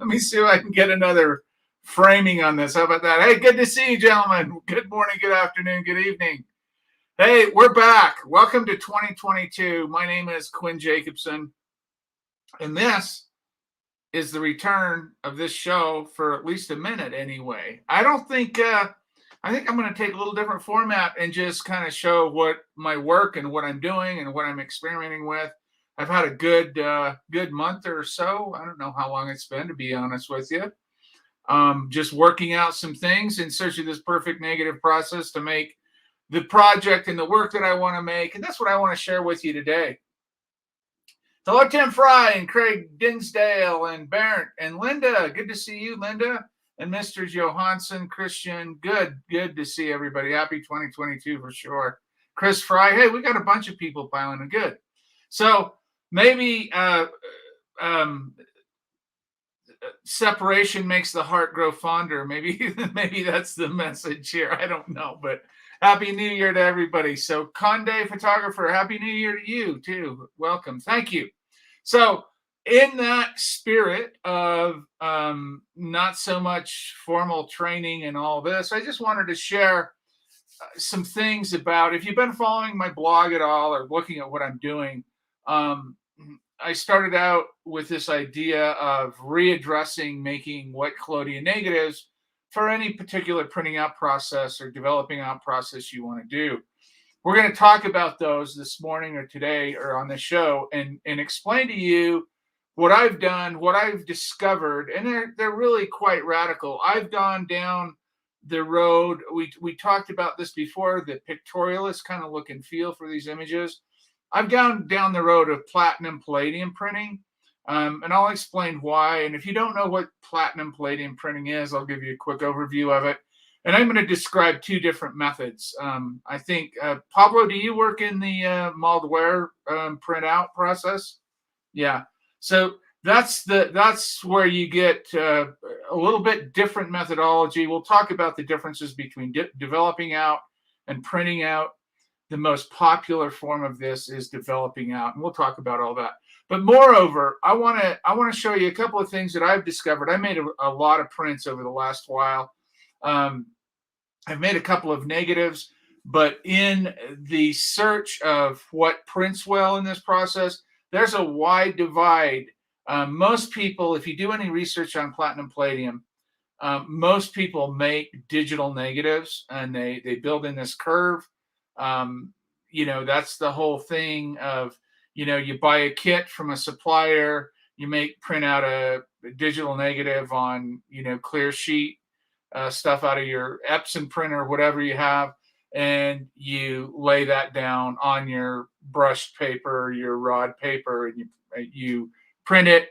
me see if I can get another framing on this. How about that? Hey, good to see you, gentlemen. Good morning, good afternoon, good evening. Hey, we're back. Welcome to 2022. My name is Quinn Jacobson, and this is the return of this show for at least a minute anyway. I think I'm going to take a little different format and just kind of show what my work and what I'm doing and what I'm experimenting with. I've had a good month or so. I don't know how long it's been, to be honest with you. Just working out some things in search of this perfect negative process to make the project and the work that I want to make. And that's what I want to share with you today. Hello, Tim Fry and Craig Dinsdale and Bernd and Linda. Good to see you, Linda. And Mr. Johansson, Christian. Good to see everybody. Happy 2022 for sure. Chris Fry. Hey, we got a bunch of people piling in. Good. So maybe separation makes the heart grow fonder. Maybe that's the message here. I don't know, but Happy New Year to everybody. So Conde Photographer, Happy New Year to you too. Welcome. Thank you. So in that spirit of not so much formal training and all this, I just wanted to share some things about, if you've been following my blog at all or looking at what I'm doing, I started out with this idea of readdressing making wet collodion negatives for any particular printing out process or developing out process you want to do. We're going to talk about those this morning or today or on the show and explain to you what I've done, what I've discovered, and they're really quite radical. I've gone down the road. We talked about this before, the pictorialist kind of look and feel for these images. I've gone down the road of platinum palladium printing, and I'll explain why. And if you don't know what platinum palladium printing is, I'll give you a quick overview of it. And I'm going to describe two different methods. I think, Pablo, do you work in the mold wear printout process? Yeah. So that's where you get a little bit different methodology. We'll talk about the differences between developing out and printing out. The most popular form of this is developing out, and we'll talk about all that. But moreover, I want to show you a couple of things that I've discovered. I made a lot of prints over the last while. I've made a couple of negatives, but in the search of what prints well in this process, there's a wide divide. Most people, if you do any research on platinum palladium, most people make digital negatives, and they build in this curve. That's the whole thing of, you buy a kit from a supplier, you print out a digital negative on, clear sheet, stuff out of your Epson printer, whatever you have, and you lay that down on your brushed paper, your rod paper, and you print it,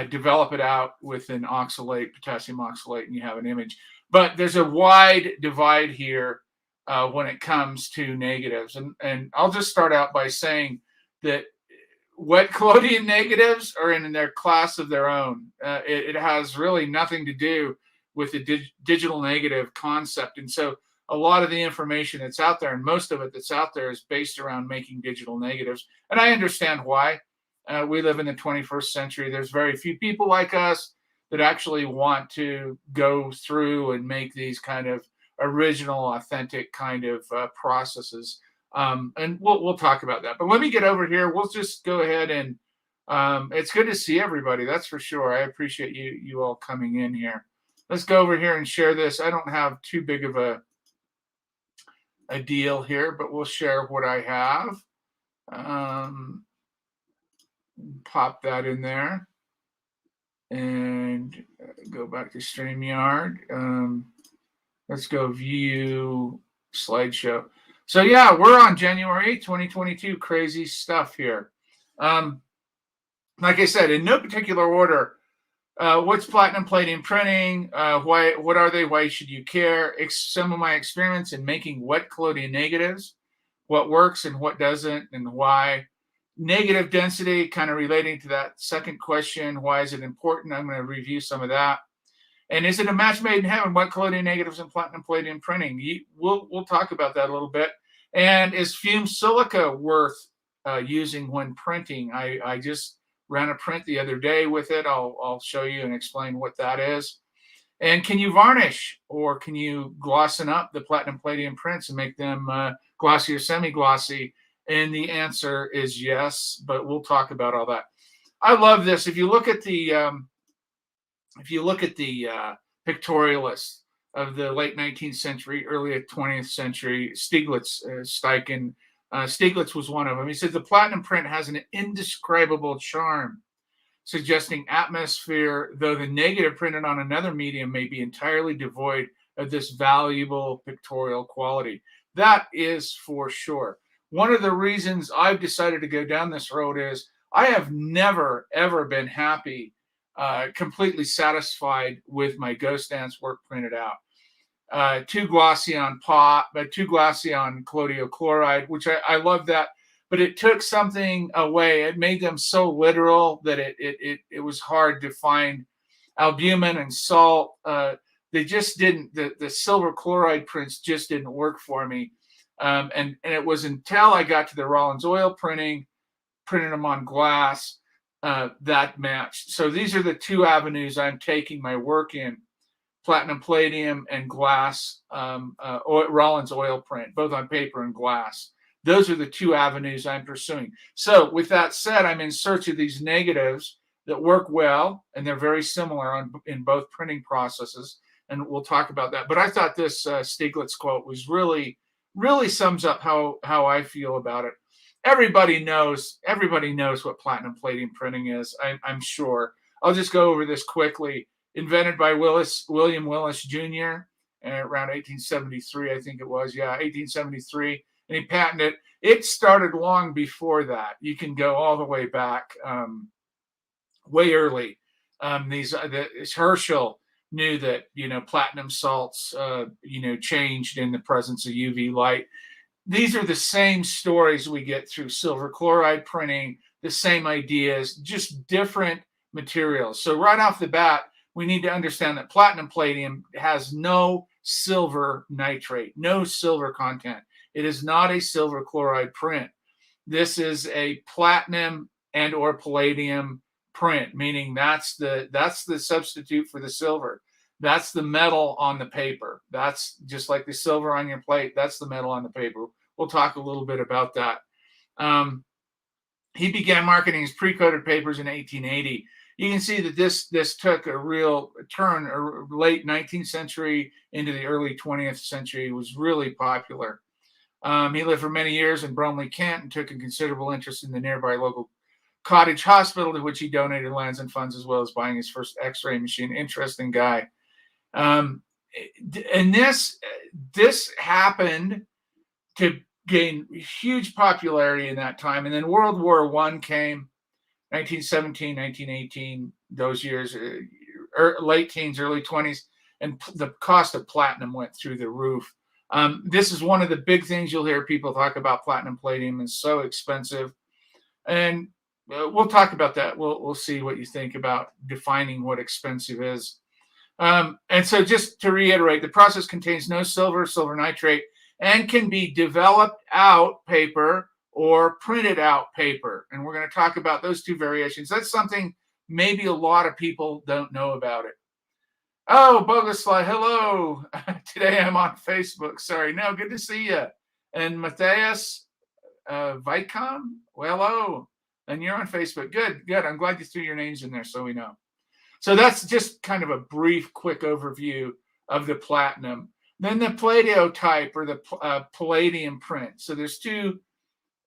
develop it out with an oxalate, potassium oxalate, and you have an image. But there's a wide divide here when it comes to negatives. And I'll just start out by saying that wet collodion negatives are in their class of their own. It has really nothing to do with the digital negative concept. And so a lot of the information that's out there, and most of it that's out there, is based around making digital negatives. And I understand why. We live in the 21st century. There's very few people like us that actually want to go through and make these kind of original, authentic kind of processes. And we'll talk about that. But let me get over here. We'll just go ahead and it's good to see everybody. That's for sure. I appreciate you all coming in here. Let's go over here and share this. I don't have too big of a deal here, but we'll share what I have. Pop that in there and go back to StreamYard. Let's go view slideshow. So yeah, we're on January 8th, 2022. Crazy stuff here. Like I said, in no particular order, what's platinum palladium printing? What are they? Why should you care? Some of my experiments in making wet collodion negatives, what works and what doesn't, and why. Negative density, kind of relating to that second question, why is it important? I'm going to review some of that. And is it a match made in heaven? Wet collodion negatives and platinum palladium printing? We'll talk about that a little bit. And is fumed silica worth using when printing? I just ran a print the other day with it. I'll show you and explain what that is. And can you varnish, or can you glossen up the platinum palladium prints and make them glossy or semi-glossy? And the answer is yes, but we'll talk about all that. I love this. If you look at the pictorialists of the late 19th century, early 20th century, Stieglitz, Stieglitz was one of them. He said the platinum print has an indescribable charm, suggesting atmosphere, though the negative printed on another medium may be entirely devoid of this valuable pictorial quality. That is for sure. One of the reasons I've decided to go down this road is I have never, ever been happy, completely satisfied with my Ghost Dance work printed out. Too glossy on pot, but too glossy on collodial chloride, which I love that. But it took something away. It made them so literal that it was hard to find albumin and salt. They just didn't, the silver chloride prints just didn't work for me. And it was until I got to the Rollins oil printing, printed them on glass, that matched. So these are the two avenues I'm taking my work in: platinum palladium and glass, Rollins oil print, both on paper and glass. Those are the two avenues I'm pursuing. So with that said, I'm in search of these negatives that work well, and they're very similar in both printing processes, and we'll talk about that. But I thought this Stieglitz quote was really sums up how I feel about it. Everybody knows what platinum palladium printing is, I'm sure. I'll just go over this quickly. Invented by William Willis Jr. Around 1873, I think it was. Yeah, 1873. And he patented it. It started long before that. You can go all the way back, way early. Herschel knew that, platinum salts, changed in the presence of UV light. These are the same stories we get through silver chloride printing, the same ideas, just different materials. So right off the bat, we need to understand that platinum palladium has no silver nitrate, no silver content. It is not a silver chloride print. This is a platinum and or palladium print, meaning that's the substitute for the silver. That's the metal on the paper. That's just like the silver on your plate. That's the metal on the paper. We'll talk a little bit about that. He began marketing his pre-coated papers in 1880. You can see that this took a real turn, late 19th century into the early 20th century. It was really popular. He lived for many years in Bromley, Kent, and took a considerable interest in the nearby local cottage hospital, to which he donated lands and funds, as well as buying his first X-ray machine. Interesting guy. And this happened to gain huge popularity in that time. And then World War I came, 1917, 1918, those years, late teens, early 20s, and the cost of platinum went through the roof. This is one of the big things you'll hear people talk about. Platinum palladium is so expensive. And we'll talk about that. We'll see what you think about defining what expensive is. And so just to reiterate, the process contains no silver nitrate, and can be developed out paper or printed out paper. And we're going to talk about those two variations. That's something maybe a lot of people don't know about it. Oh, Boguslav, hello. Today I'm on Facebook. Sorry. No, good to see you. And Matthias Vicom, well, hello. And you're on Facebook. Good. I'm glad you threw your names in there so we know. So that's just kind of a brief, quick overview of the platinum. Then the palladiotype, or the palladium print. So there's two,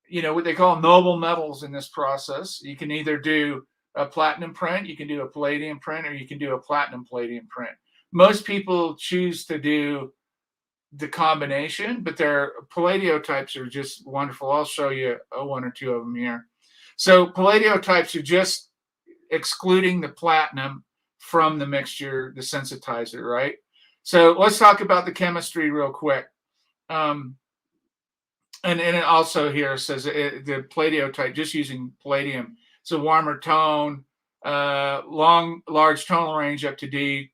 what they call noble metals in this process. You can either do a platinum print, you can do a palladium print, or you can do a platinum palladium print. Most people choose to do the combination, but their palladiotypes are just wonderful. I'll show you one or two of them here. So palladiotypes are just excluding the platinum from the mixture, the sensitizer, right? So let's talk about the chemistry real quick. And it also here says the palladiotype, just using palladium, it's a warmer tone, large tonal range up to D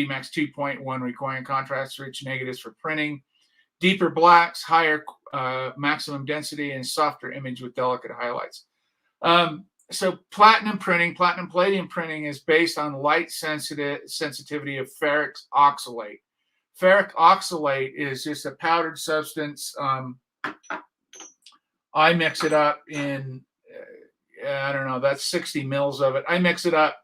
max 2.1, requiring contrast-rich negatives for printing, deeper blacks, higher maximum density, and softer image with delicate highlights. So platinum palladium printing is based on light sensitivity of ferric oxalate. Ferric oxalate is just a powdered substance. I mix it up in, I don't know, that's 60 mils of it. I mix it up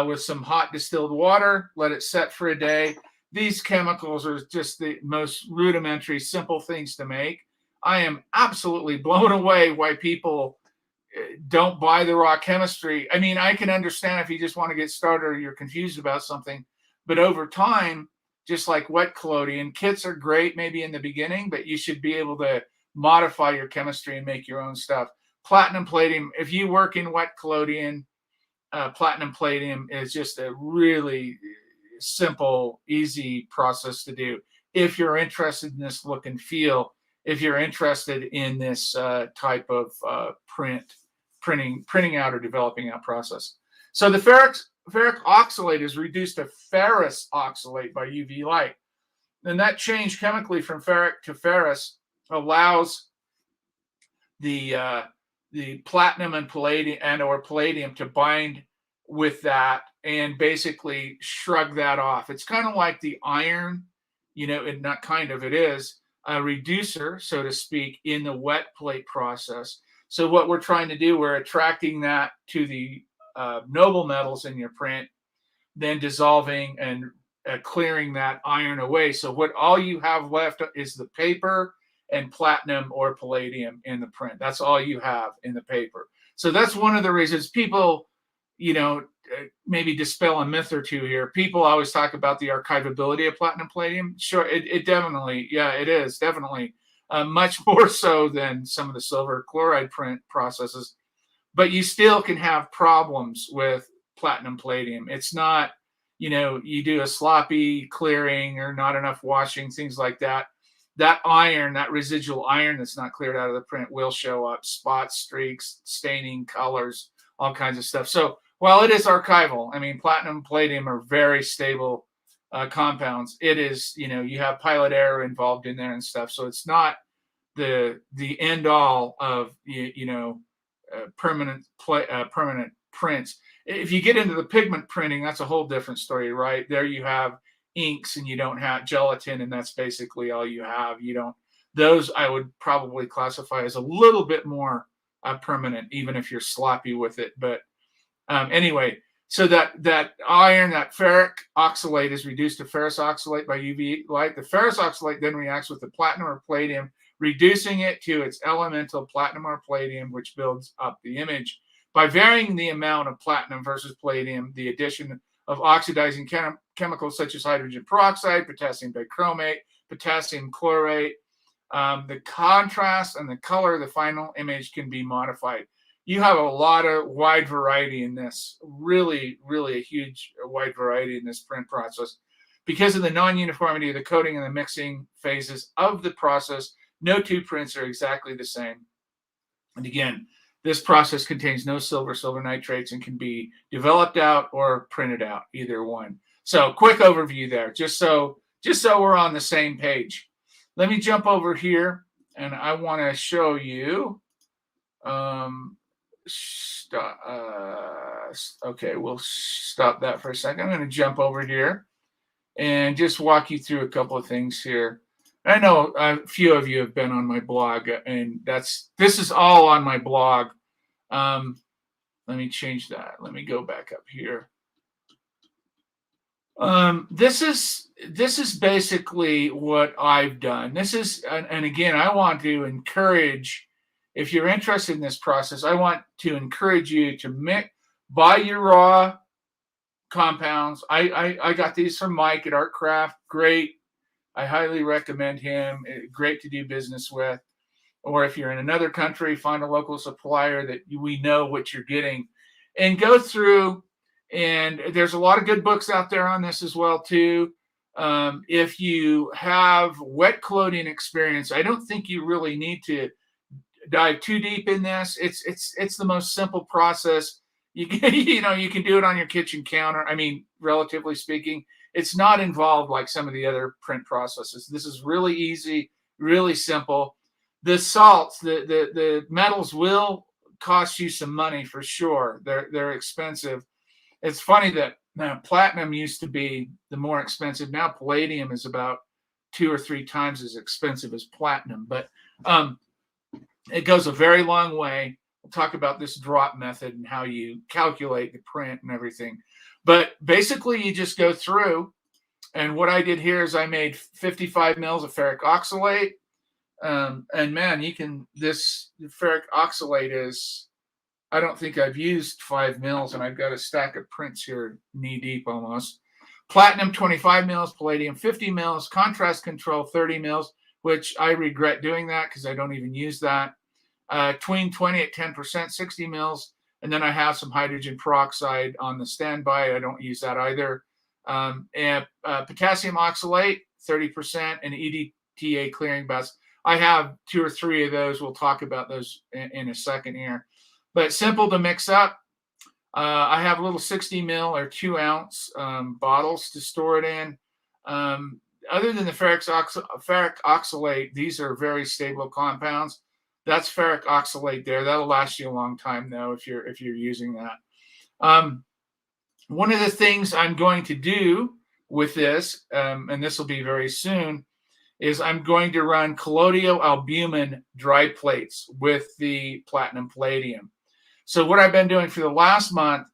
with some hot distilled water, let it set for a day. These chemicals are just the most rudimentary, simple things to make. I am absolutely blown away why people don't buy the raw chemistry. I mean, I can understand if you just want to get started or you're confused about something, but over time, just like wet collodion, kits are great maybe in the beginning, but you should be able to modify your chemistry and make your own stuff. Platinum palladium, if you work in wet collodion, platinum palladium is just a really simple, easy process to do. If you're interested in this look and feel, if you're interested in this type of printing out or developing out process. So the ferric oxalate is reduced to ferrous oxalate by UV light. And that change chemically from ferric to ferrous allows the platinum and palladium to bind with that and basically shrug that off. It's kind of like the iron, and not kind of, it is a reducer, so to speak, in the wet plate process. So what we're trying to do, we're attracting that to the noble metals in your print, then dissolving and clearing that iron away. So what all you have left is the paper and platinum or palladium in the print. That's all you have in the paper. So that's one of the reasons people, maybe dispel a myth or two here. People always talk about the archivability of platinum palladium. Sure, it definitely, it is definitely much more so than some of the silver chloride print processes. But you still can have problems with platinum palladium. It's not, you do a sloppy clearing or not enough washing, things like that. That iron, that residual iron that's not cleared out of the print will show up, spots, streaks, staining, colors, all kinds of stuff. So while it is archival, I mean, platinum and palladium are very stable compounds. It is, you have pilot error involved in there and stuff. So it's not the end all of, permanent prints. If you get into the pigment printing, that's a whole different story, right? There you have inks and you don't have gelatin, and that's basically all you have. Those I would probably classify as a little bit more permanent, even if you're sloppy with it. But anyway, so that iron, that ferric oxalate is reduced to ferrous oxalate by UV light. The ferrous oxalate then reacts with the platinum or palladium, reducing it to its elemental platinum or palladium, which builds up the image. By varying the amount of platinum versus palladium, the addition of oxidizing chemicals such as hydrogen peroxide, potassium bichromate, potassium chlorate, the contrast and the color of the final image can be modified. You have a lot of wide variety in this, really, really a huge wide variety in this print process. Because of the non-uniformity of the coating and the mixing phases of the process, no two prints are exactly the same. And again, this process contains no silver nitrates and can be developed out or printed out, either one. So quick overview there, just so we're on the same page. Let me jump over here and I want to show you. Okay, we'll stop that for a second. I'm going to jump over here and just walk you through a couple of things here. I know a few of you have been on my blog, and this is all on my blog. Let me change that. Let me go back up here. This is basically what I've done. This is, and again, I want to encourage, if you're interested in this process, I want to encourage you to buy your raw compounds. I got these from Mike at Artcraft. Great. I highly recommend him. Great to do business with. Or if you're in another country, find a local supplier that we know what you're getting, and go through. And there's a lot of good books out there on this as well too. If you have wet collodion experience, I don't think you really need to dive too deep in this. It's the most simple process. You can you can do it on your kitchen counter. I mean, relatively speaking, it's not involved like some of the other print processes. This is really easy, really simple. The salts, the metals will cost you some money for sure. They're expensive. It's funny that platinum used to be the more expensive. Now palladium is about 2 or 3 times as expensive as platinum, but it goes a very long way. We'll talk about this drop method and how you calculate the print and everything. But basically, you just go through, and what I did here is I made 55 mils of ferric oxalate. And man, this ferric oxalate is, I don't think I've used 5 mils, and I've got a stack of prints here knee deep almost. Platinum 25 mils, palladium 50 mils, contrast control 30 mils, which I regret doing that because I don't even use that. Tween 20 at 10%, 60 mils. And then I have some hydrogen peroxide on the standby. I don't use that either. And potassium oxalate, 30%, and EDTA clearing baths. I have 2 or 3 of those. We'll talk about those in a second here. But simple to mix up. I have little 60 mil or 2 ounce bottles to store it in. Other than the ferric oxalate, these are very stable compounds. That's ferric oxalate there. That'll last you a long time, though, if you're using that. One of the things I'm going to do with this, and this will be very soon, is I'm going to run colloidal albumin dry plates with the platinum palladium. So what I've been doing for the last month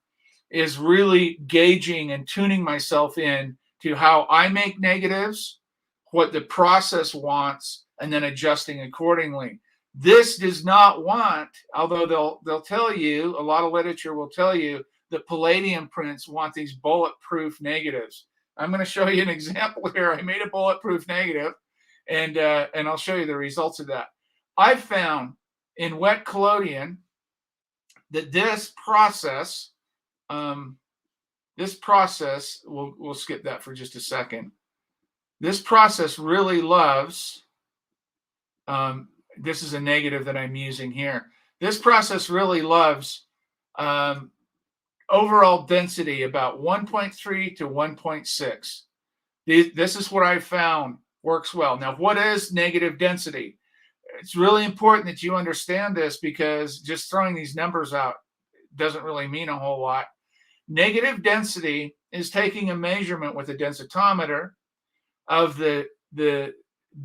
is really gauging and tuning myself in to how I make negatives, what the process wants, and then adjusting accordingly. This does not want, although they'll tell you, a lot of literature will tell you that palladium prints want these bulletproof negatives. I'm going to show you an example here. I made a bulletproof negative, and I'll show you the results of that. I found in Wet Collodion that this process, we'll skip that for just a second. This process really loves, this is a negative that I'm using here. This process really loves overall density about 1.3 to 1.6. This is what I found works well. Now, what is negative density? It's really important that you understand this, because just throwing these numbers out doesn't really mean a whole lot. Negative density is taking a measurement with a densitometer of the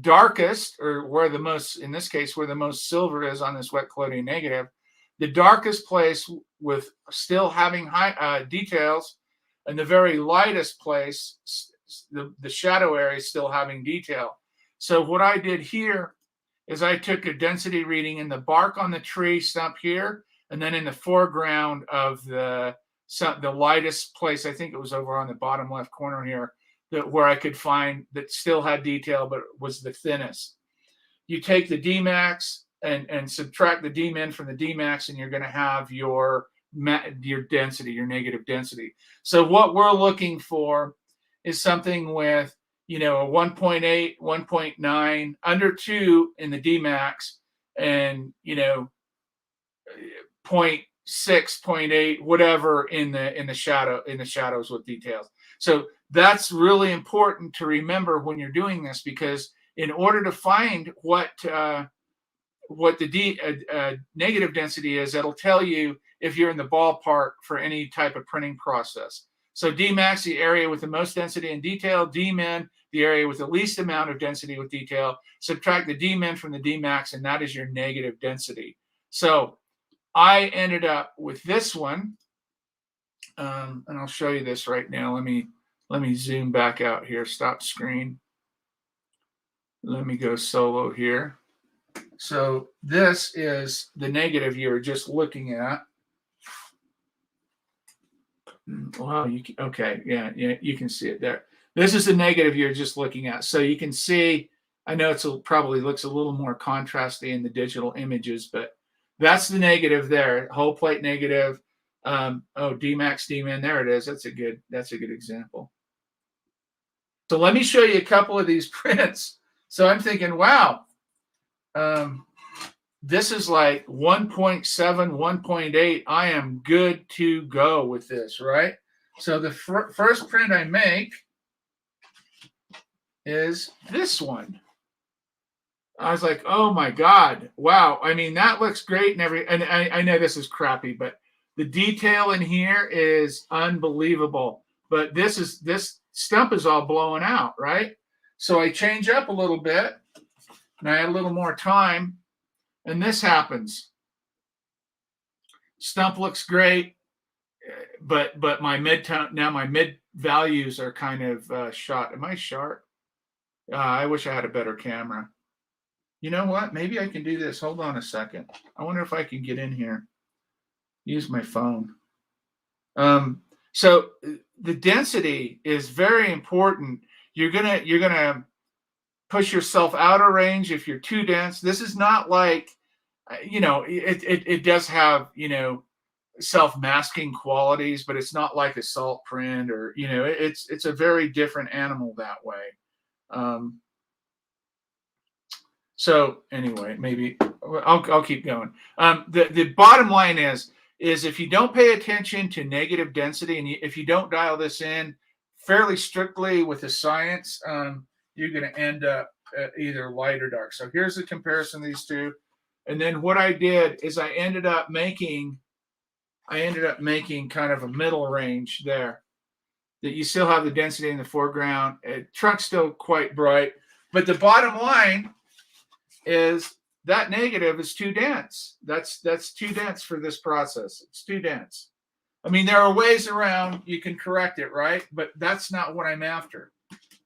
darkest, or where the most, in this case, where the most silver is on this wet collodion negative, the darkest place with still having high details, and the very lightest place, the shadow area, still having detail. So what I did here is I took a density reading in the bark on the tree stump here, and then in the foreground of the lightest place, I think it was over on the bottom left corner here, where I could find that still had detail but was the thinnest. You take the Dmax and subtract the Dmin from the Dmax, and you're going to have your density, your negative density. So what we're looking for is something with, a 1.8, 1.9, under 2 in the Dmax, and 0.6, 0.8, whatever in the shadows with details. So that's really important to remember when you're doing this, because in order to find what the negative density is, it'll tell you if you're in the ballpark for any type of printing process. So Dmax, the area with the most density and detail. Dmin, the area with the least amount of density with detail. Subtract the Dmin from the Dmax, and that is your negative density. So I ended up with this one, and I'll show you this right now. Let me zoom back out here. Stop screen. Let me go solo here. So this is the negative you were just looking at. Wow, okay, yeah, you can see it there. This is the negative you're just looking at. So you can see, I know it probably looks a little more contrasty in the digital images, but that's the negative there, whole plate negative. Dmax, Dmin, there it is. That's a good example. So let me show you a couple of these prints. So I'm thinking, wow, this is like 1.7, 1.8. I am good to go with this, right? So the first print I make is this one. I was like, oh my God, wow. I mean, that looks great and I know this is crappy, but the detail in here is unbelievable. But this stump is all blowing out, right? So I change up a little bit and I had a little more time, and this happens. Stump looks great, but my mid-tone, now my mid values are kind of shot. Am I sharp? I wish I had a better camera. You know what? Maybe I can do this. Hold on a second. I wonder if I can get in here. Use my phone. So the density is very important. You're gonna push yourself out of range if you're too dense. This is not like, it does have, self-masking qualities, but it's not like a salt print or, it's a very different animal that way. So anyway, maybe I'll keep going. The bottom line is if you don't pay attention to negative density, and if you don't dial this in fairly strictly with the science, you're going to end up either light or dark. So here's the comparison of these two. And then what I did is I ended up making kind of a middle range there, that you still have the density in the foreground. Trunk's still quite bright, but the bottom line is that negative is too dense. That's too dense for this process. It's too dense. I mean, there are ways around, you can correct it, right? But that's not what I'm after.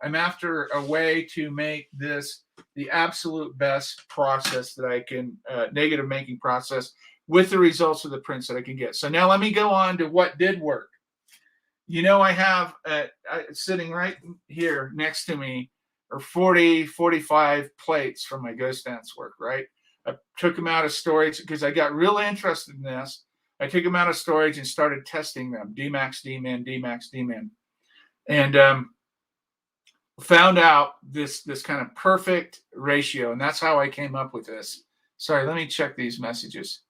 I'm after a way to make this the absolute best process that I can, negative making process, with the results of the prints that I can get. So now let me go on to what did work. I have sitting right here next to me are 40, 45 plates from my ghost dance work, right? I took them out of storage because I got really interested in this. I took them out of storage and started testing them, Dmax, Dmin, Dmax, Dmin. And found out this kind of perfect ratio. And that's how I came up with this. Sorry, let me check these messages.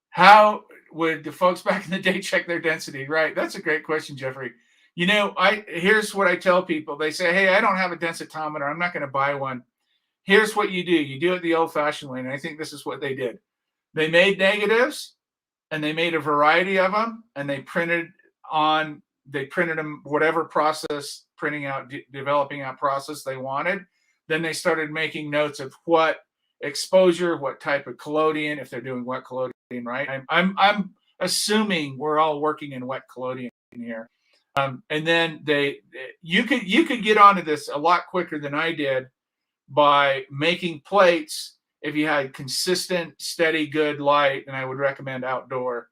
How would the folks back in the day check their density? Right. That's a great question, Jeffrey. Here's what I tell people. They say, hey, I don't have a densitometer. I'm not going to buy one. Here's what you do. You do it the old-fashioned way, and I think this is what they did. They made negatives, and they made a variety of them, and they printed them whatever process, developing out process they wanted. Then they started making notes of what exposure, what type of collodion, if they're doing wet collodion, right? I'm assuming we're all working in wet collodion here. And then you could get onto this a lot quicker than I did by making plates. If you had consistent, steady, good light, and I would recommend outdoor,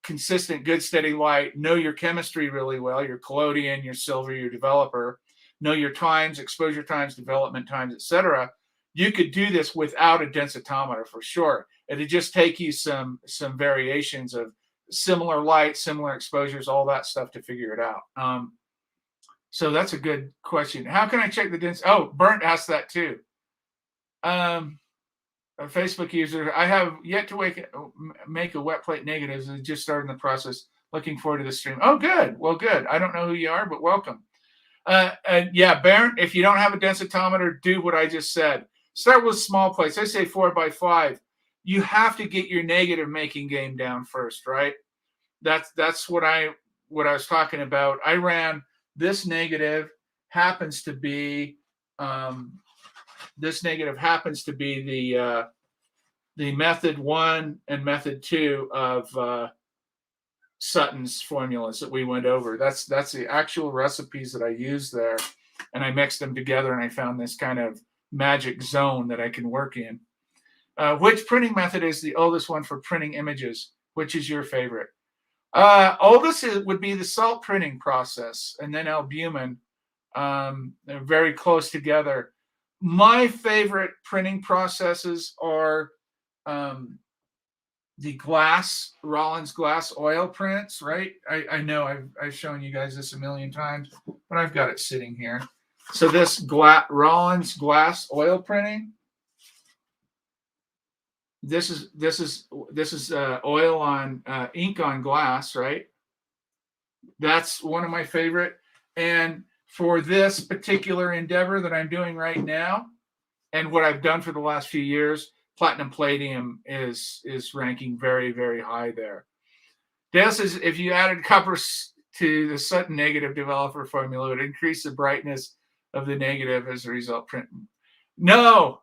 consistent, good, steady light, know your chemistry really well, your collodion, your silver, your developer, know your times, exposure times, development times, etc. You could do this without a densitometer for sure. It'd just take you some variations of similar light, similar exposures, all that stuff to figure it out. So that's a good question. How can I check the density? Oh, Burnt asked that too. A Facebook user, I have yet to make a wet plate negatives and just starting the process. Looking forward to the stream. Oh, good. Well, good. I don't know who you are, but welcome. And yeah, Barrett, if you don't have a densitometer, do what I just said. Start with small plates. I say 4x5. You have to get your negative making game down first, right? That's what I was talking about. I ran this negative happens to be the method 1 and method 2 of Sutton's formulas that we went over. That's the actual recipes that I used there, and I mixed them together, and I found this kind of magic zone that I can work in. Which printing method is the oldest one for printing images? Which is your favorite? Oldest would be the salt printing process, and then albumin. They're very close together. My favorite printing processes are the Rollins glass oil prints, right? I know I've shown you guys this a million times, but I've got it sitting here. So this Rollins glass oil printing. This is oil on ink on glass, right? That's one of my favorite. And for this particular endeavor that I'm doing right now, and what I've done for the last few years, Platinum Palladium is ranking very, very high there. Dale says if you added copper to the Sutton negative developer formula, it would increase the brightness of the negative as a result. Print. No,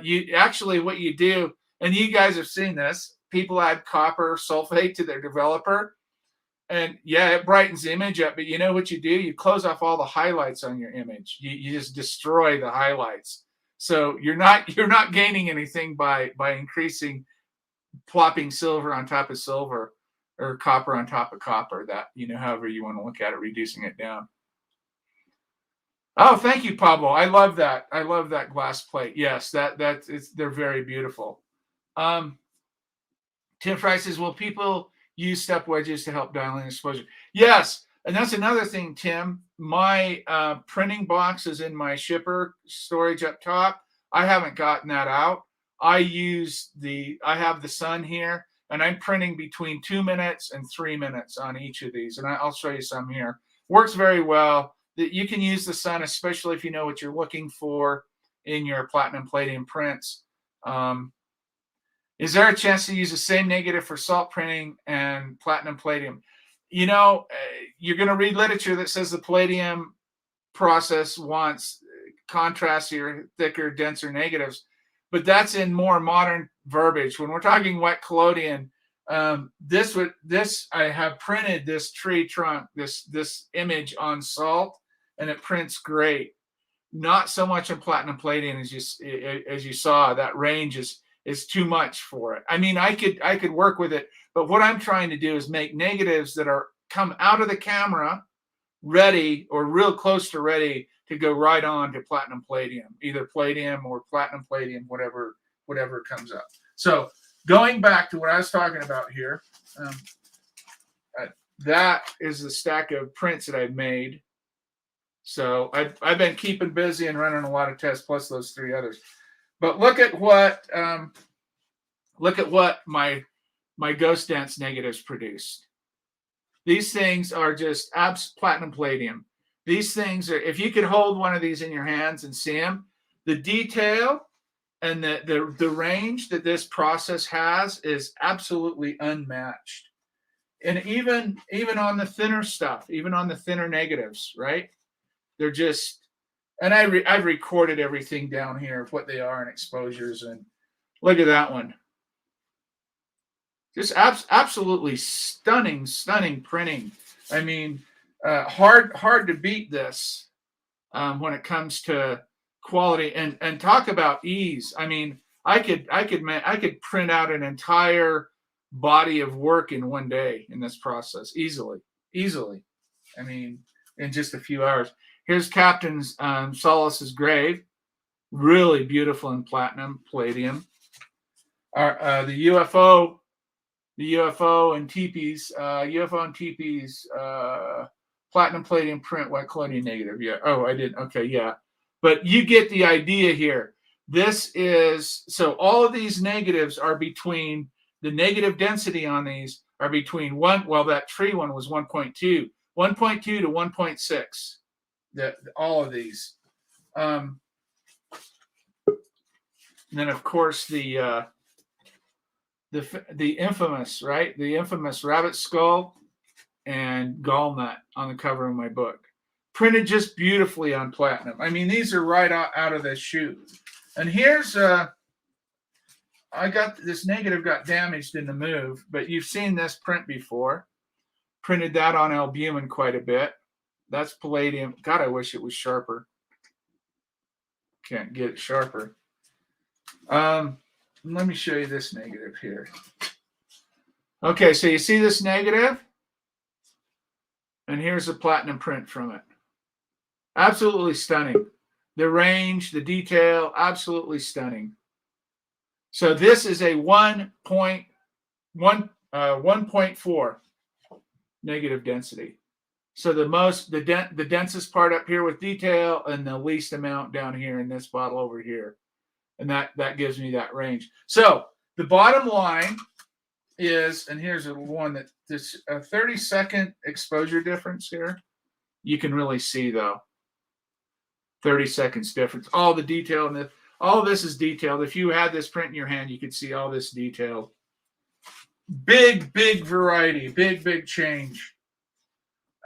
you actually what you do, and you guys have seen this. People add copper sulfate to their developer, and yeah, it brightens the image up. But you know what you do? You close off all the highlights on your image. You just destroy the highlights. So you're not gaining anything by increasing, plopping silver on top of silver or copper on top of copper. That, however you want to look at it, reducing it down. Oh, thank you, Pablo. I love that. I love that glass plate. Yes, they're very beautiful. Tim Fry says, will people use step wedges to help dial in exposure? Yes, and that's another thing, Tim. My printing box is in my shipper storage up top. I haven't gotten that out. I have the sun here, and I'm printing between 2 minutes and 3 minutes on each of these, and I'll show you some here. Works very well. You can use the sun, especially if you know what you're looking for in your Platinum Palladium prints. Is there a chance to use the same negative for salt printing and Platinum Palladium? You're going to read literature that says the Palladium process wants contrastier, thicker, denser negatives, but that's in more modern verbiage. When we're talking Wet Collodion, I have printed this tree trunk, this image on salt, and it prints great. Not so much in Platinum Palladium as you saw. That range is too much for it. I mean, I could work with it, but what I'm trying to do is make negatives that come out of the camera ready or real close to ready to go right on to Platinum Palladium, either Palladium or Platinum Palladium, whatever comes up. So going back to what I was talking about here, that is the stack of prints that I've made. So I've been keeping busy and running a lot of tests, plus those 3 others. But look at what my Ghost Dance negatives produced. These things are just Platinum Palladium. These things are, if you could hold one of these in your hands and see them, the detail and the range that this process has is absolutely unmatched. And even on the thinner stuff, even on the thinner negatives, right? They're just, and I've recorded everything down here of what they are and exposures, and look at that one. Just absolutely stunning printing. I mean, hard to beat this when it comes to quality and talk about ease. I mean, I could print out an entire body of work in one day in this process easily. I mean, in just a few hours. Here's Captain Solace's grave, really beautiful in Platinum Palladium. The UFO and teepees, Platinum Palladium print, Wet Collodion negative. Yeah. Oh, I didn't. Okay. Yeah. But you get the idea here. This is, so all of these negatives are between, the negative density on these are between that tree one was 1.2 to 1.6. All of these. And then of course the infamous, right? The infamous rabbit skull and gallnut on the cover of my book. Printed just beautifully on platinum. I mean, these are right out of the chute. And here's this negative got damaged in the move, but you've seen this print before. Printed that on albumin quite a bit. That's palladium. God, I wish it was sharper. Can't get it sharper. Let me show you this negative here. Okay, so you see this negative? And here's a platinum print from it. Absolutely stunning. The range, the detail, absolutely stunning. So this is a 1.4 negative density. So the densest part up here with detail and the least amount down here in this bottle over here. And that gives me that range. So the bottom line is, and here's one that this a 30-second exposure difference here. You can really see though. 30 seconds difference. All the detail and All this is detailed. If you had this print in your hand, you could see all this detail. Big variety, big change.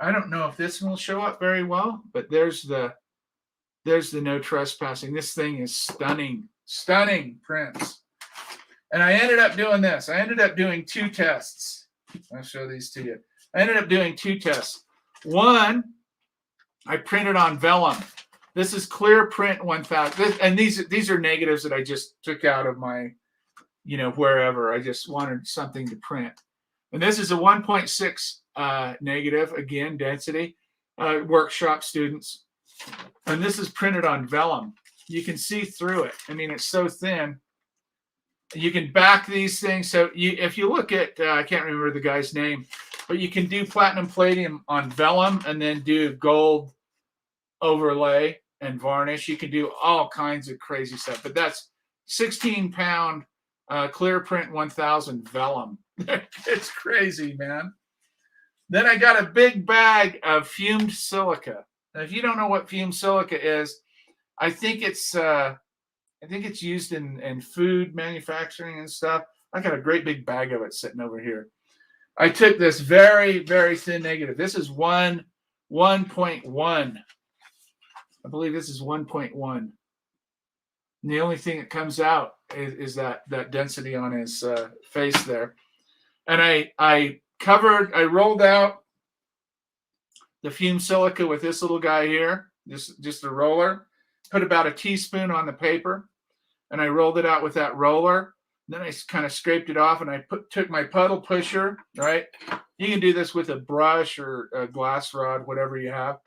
I don't know if this one will show up very well, but there's the no trespassing. This thing is stunning prints. And I ended up doing this. I ended up doing 2 tests. I'll show these to you. I ended up doing 2 tests. One, I printed on vellum. This is clear print 1000. And these are negatives that I just took out of my, wherever. I just wanted something to print. And this is a 1.6 negative, again, density, workshop students. And this is printed on vellum. You can see through it. I mean, it's so thin. You can back these things. So if you look at, I can't remember the guy's name, but you can do platinum palladium on vellum and then do gold overlay and varnish. You can do all kinds of crazy stuff. But that's 16-pound clear print 1000 vellum. It's crazy, man. Then I got a big bag of fumed silica. Now, if you don't know what fumed silica is, I think it's used in food manufacturing and stuff. I got a great big bag of it sitting over here. I took this very thin negative. This is 1.1. I believe this is 1.1. And the only thing that comes out is that density on his face there. And I rolled out the fumed silica with this little guy here, just a roller. Put about a teaspoon on the paper, and I rolled it out with that roller. Then I kind of scraped it off, and I took my puddle pusher, right? You can do this with a brush or a glass rod, whatever you have.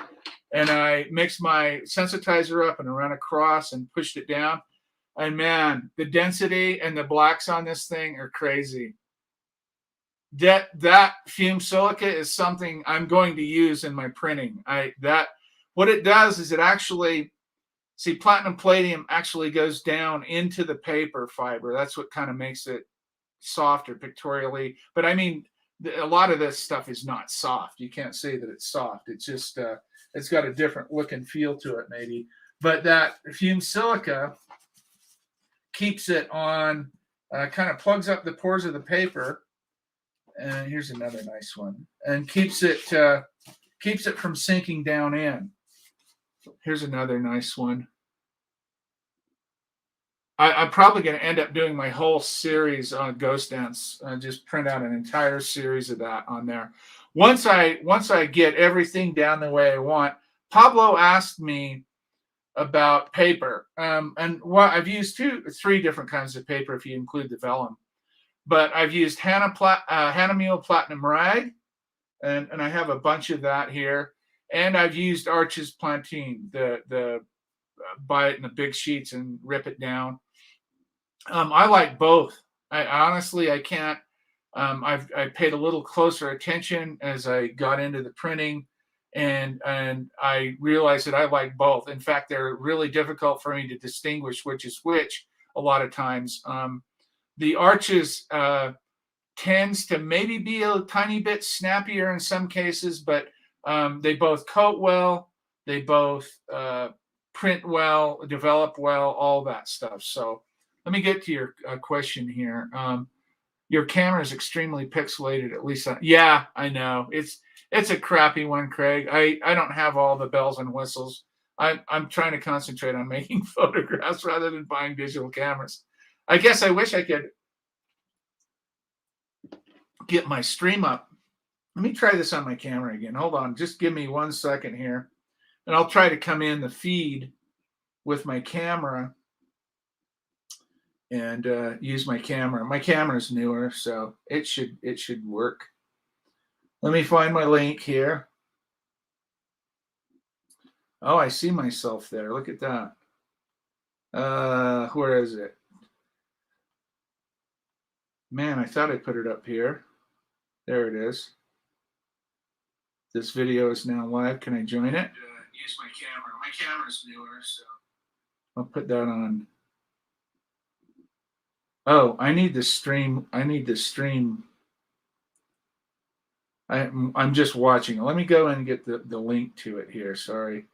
And I mixed my sensitizer up and I ran across and pushed it down. And man, the density and the blacks on this thing are crazy. That fumed silica is something I'm going to use in my printing. What it does is it actually, platinum palladium actually goes down into the paper fiber. That's what kind of makes it softer pictorially. But I mean, a lot of this stuff is not soft. You can't say that it's soft. It's just, it's got a different look and feel to it maybe. But that fumed silica keeps it on, kind of plugs up the pores of the paper. And here's another nice one. And keeps it from sinking down in. Here's another nice one. I'm probably going to end up doing my whole series on Ghost Dance. Just print out an entire series of that on there. Once I get everything down the way I want. Pablo asked me about paper, and I've used 3 different kinds of paper if you include the vellum. But I've used Hahnemuhle Platinum Rag, and I have a bunch of that here. And I've used Arches Plantain, the buy it in the big sheets and rip it down. I like both. I can't. I paid a little closer attention as I got into the printing, and I realized that I like both. In fact, they're really difficult for me to distinguish which is which a lot of times. The Arches tends to maybe be a tiny bit snappier in some cases, but they both coat well, they both print well, develop well, all that stuff. So let me get to your question here. Your camera is extremely pixelated, at least. Yeah, I know. It's a crappy one, Craig. I don't have all the bells and whistles. I'm trying to concentrate on making photographs rather than buying digital cameras. I guess I wish I could get my stream up. Let me try this on my camera again. Hold on. Just give me 1 second here. And I'll try to come in the feed with my camera and use my camera. My camera's newer, so it should work. Let me find my link here. Oh, I see myself there. Look at that. Where is it? Man, I thought I put it up here. There it is. This video is now live. Can I join it? Use my camera. My camera's newer, so I'll put that on. Oh, I need the stream. I'm just watching. Let me go and get the link to it here. Sorry.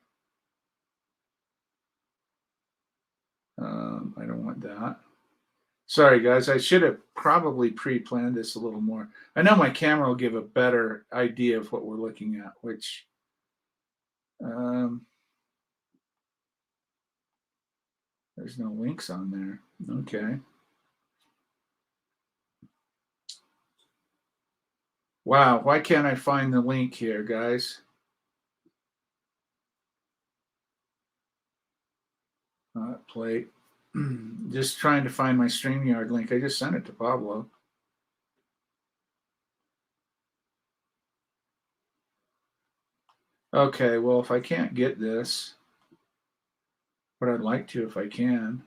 I don't want that. Sorry, guys. I should have probably pre-planned this a little more. I know my camera will give a better idea of what we're looking at, which there's no links on there. Okay. Wow. Why can't I find the link here, guys? Plate. Just trying to find my StreamYard link. I just sent it to Pablo. Okay, well, if I can't get this, but I'd like to if I can.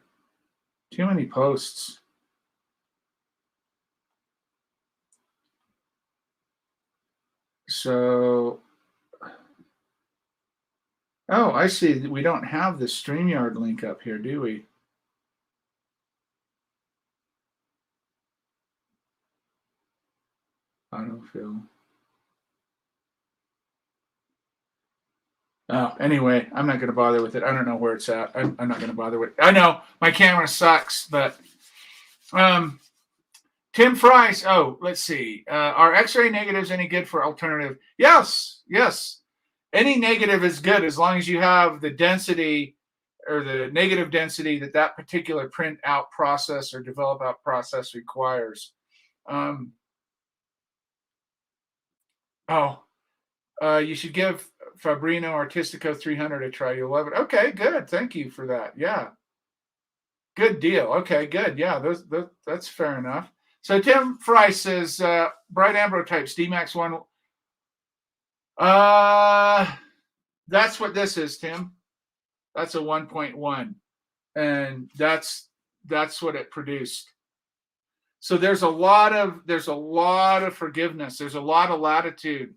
Too many posts. So, oh, I see. We don't have the StreamYard link up here, do we? Autofill. Oh, anyway, I'm not going to bother with it. I don't know where it's at. I'm not going to bother with it. I know my camera sucks, but Tim Fries. Oh, let's see. Are X-ray negatives any good for alternative? Yes. Any negative is good as long as you have the density or the negative density that particular print out process or develop out process requires. You should give Fabrino Artistico 300 a try. You'll love it. Okay, good. Thank you for that. Yeah. Good deal. Okay, good. Yeah, that's fair enough. So Tim Fry says bright ambrotypes, DMAX 1. That's what this is, Tim. That's a 1.1. And that's what it produced. So there's a lot of forgiveness. There's a lot of latitude.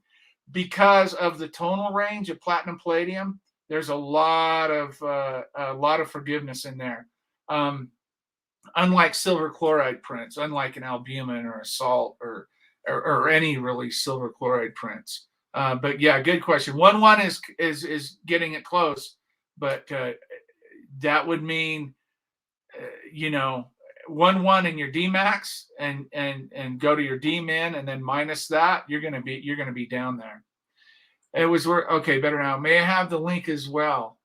Because of the tonal range of platinum palladium, there's a lot of forgiveness in there. Unlike silver chloride prints, unlike an albumin or a salt or any really silver chloride prints. But yeah, good question. 1.1 is getting it close, but that would mean 1.1 in your Dmax and go to your Dmin and then minus that, you're gonna be down there. It was okay, better now. May I have the link as well?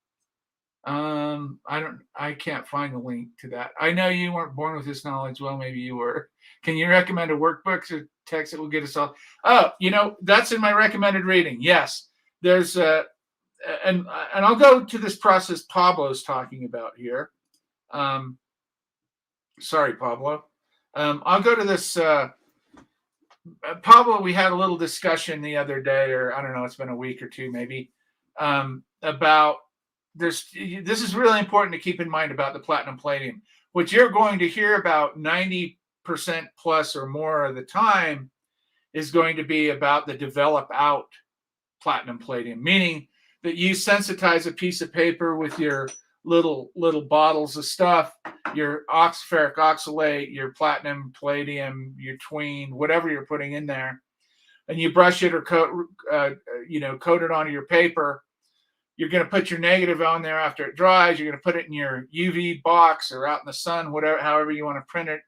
I can't find the link to that. I know you weren't born with this knowledge. Well, maybe you were. Can you recommend a workbook or text that will get us all? Oh, that's in my recommended reading. Yes, there's and I'll go to this process Pablo's talking about here. Sorry, Pablo. I'll go to this. Pablo, we had a little discussion the other day, or I don't know, it's been a week or two maybe, about this. This is really important to keep in mind about the platinum palladium. What you're going to hear about 90% plus or more of the time is going to be about the develop out platinum palladium, meaning that you sensitize a piece of paper with your little bottles of stuff, your ferric oxalate, your platinum palladium, your tween, whatever you're putting in there, and you brush it or coat it onto your paper. You're going to put your negative on there after it dries. You're going to put it in your UV box or out in the sun, however you want to print it,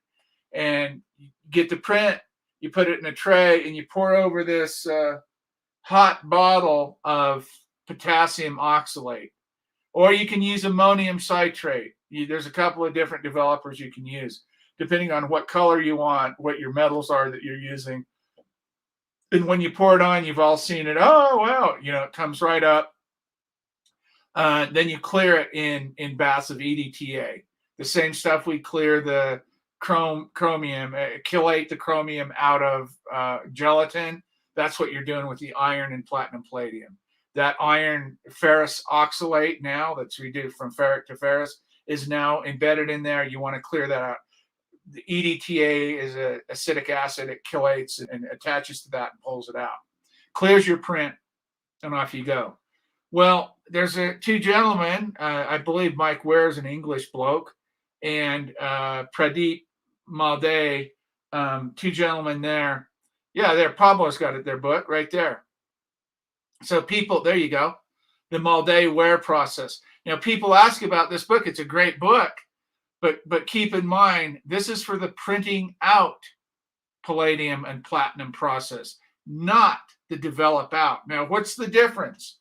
and you get the print. You put it in a tray and you pour over this hot bottle of potassium oxalate. Or you can use ammonium citrate. There's a couple of different developers you can use, depending on what color you want, what your metals are that you're using. And when you pour it on, you've all seen it. Oh, wow. It comes right up. Then you clear it in baths of EDTA. The same stuff we clear the chromium, chelate the chromium out of gelatin. That's what you're doing with the iron and platinum palladium. That iron ferrous oxalate now that's reduced from ferric to ferrous is now embedded in there. You want to clear that out. The EDTA is an acidic acid. It chelates and attaches to that and pulls it out. Clears your print, and off you go. Well, there's two gentlemen. I believe Mike Ware is an English bloke, and Pradeep Malde, two gentlemen there. Yeah, there. Pablo's got it. Their book right there. So people, there you go. The Malde Ware process. People ask about this book. It's a great book, But keep in mind, this is for the printing out palladium and platinum process, not the develop out. Now, what's the difference?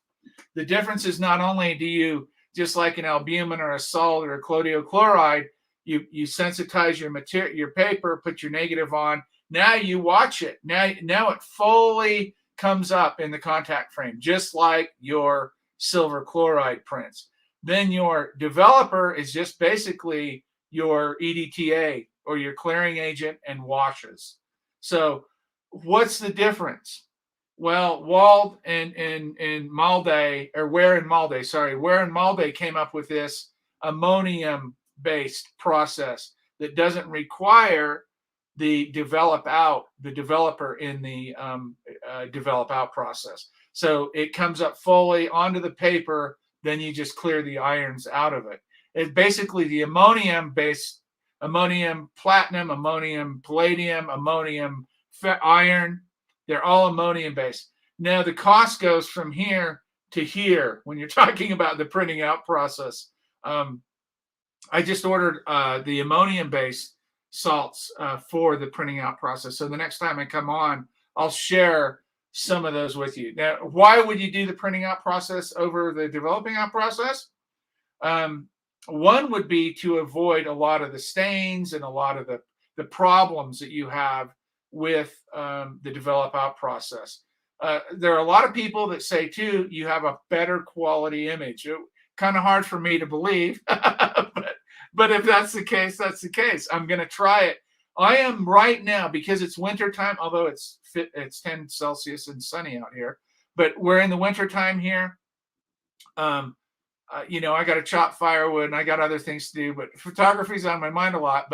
The difference is not only do you, just like an albumin or a salt or a collodial chloride, you sensitize your material, your paper, put your negative on. Now you watch it. Now it fully comes up in the contact frame, just like your silver chloride prints. Then your developer is just basically your EDTA or your clearing agent and washes. So what's the difference? Well, Wald and Malde, or Ware and Malde, sorry, Ware and Malde came up with this ammonium-based process that doesn't require the developer in the develop out process. So it comes up fully onto the paper, then you just clear the irons out of it. It's basically the ammonium-based, ammonium platinum, ammonium palladium, ammonium iron. They're all ammonium based. Now the cost goes from here to here when you're talking about the printing out process. I just ordered the ammonium based salts for the printing out process. So the next time I come on, I'll share some of those with you. Now, why would you do the printing out process over the developing out process? One would be to avoid a lot of the stains and a lot of the problems that you have with the develop out process. There are a lot of people that say too, you have a better quality image. Kind of hard for me to believe, but if that's the case, that's the case. I'm going to try it. I am right now, because it's winter time, although it's 10 Celsius and sunny out here, but we're in the winter time here. I got to chop firewood and I got other things to do, but photography's on my mind a lot,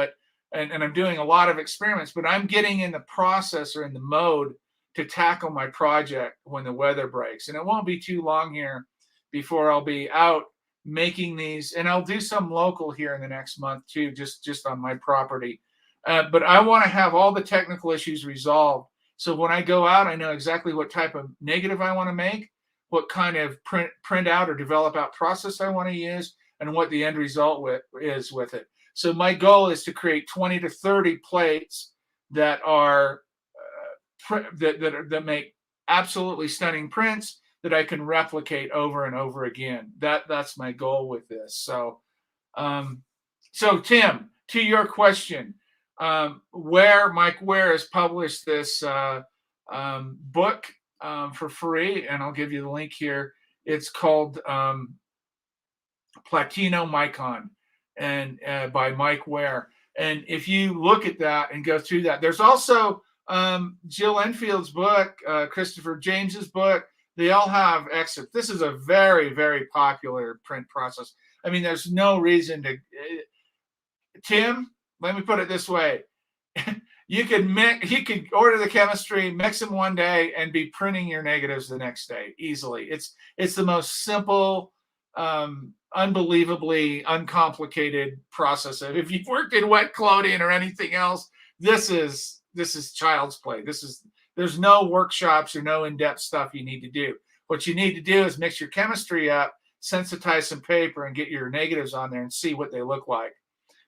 and I'm doing a lot of experiments, but I'm getting in the process or in the mode to tackle my project when the weather breaks. And it won't be too long here before I'll be out making these, and I'll do some local here in the next month too, just on my property. But I want to have all the technical issues resolved. So when I go out, I know exactly what type of negative I want to make, what kind of print out or develop out process I want to use, and what the end result is with it. So my goal is to create 20 to 30 plates that are that make absolutely stunning prints that I can replicate over and over again. That's my goal with this. So Tim, to your question, Mike Ware has published this book for free, and I'll give you the link here. It's called Platinum and by Mike Ware. And if you look at that and go through that, there's also Jill Enfield's book, Christopher James's book. They all have excerpts. This is a very, very popular print process. I mean, there's no reason to. Tim, let me put it this way: you could order the chemistry, mix them one day, and be printing your negatives the next day easily. It's the most simple, unbelievably uncomplicated process. If you've worked in Wet Collodion or anything else, this is child's play. There's no workshops or no in-depth stuff you need to do. What you need to do is mix your chemistry up, sensitize some paper, and get your negatives on there and see what they look like.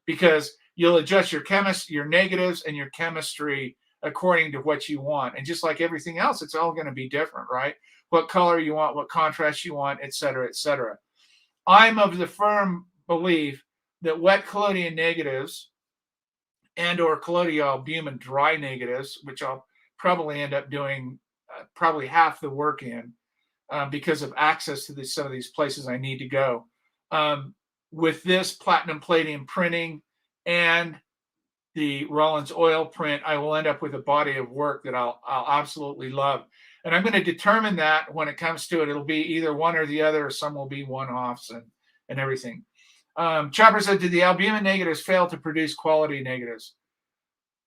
Because you'll adjust your negatives and your chemistry according to what you want. And just like everything else, it's all going to be different, right? What color you want, what contrast you want, et cetera, et cetera. I'm of the firm belief that wet collodion negatives and or collodial albumin dry negatives, which I'll probably end up doing probably half the work in because of access to some of these places I need to go. With this platinum palladium printing and the Rollins oil print, I will end up with a body of work that I'll absolutely love. And I'm going to determine that when it comes to it. It'll be either one or the other, or some will be one-offs and everything. Chopper said, did the albumin negatives fail to produce quality negatives?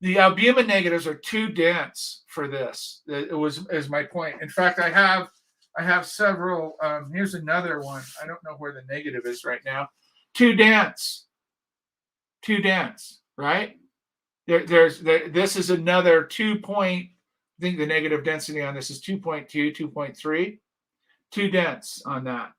The albumin negatives are too dense for this. Is my point. In fact, I have several. Here's another one. I don't know where the negative is right now. Too dense, right? This is another 2 point. I think the negative density on this is 2.2, 2.3. Too dense on that.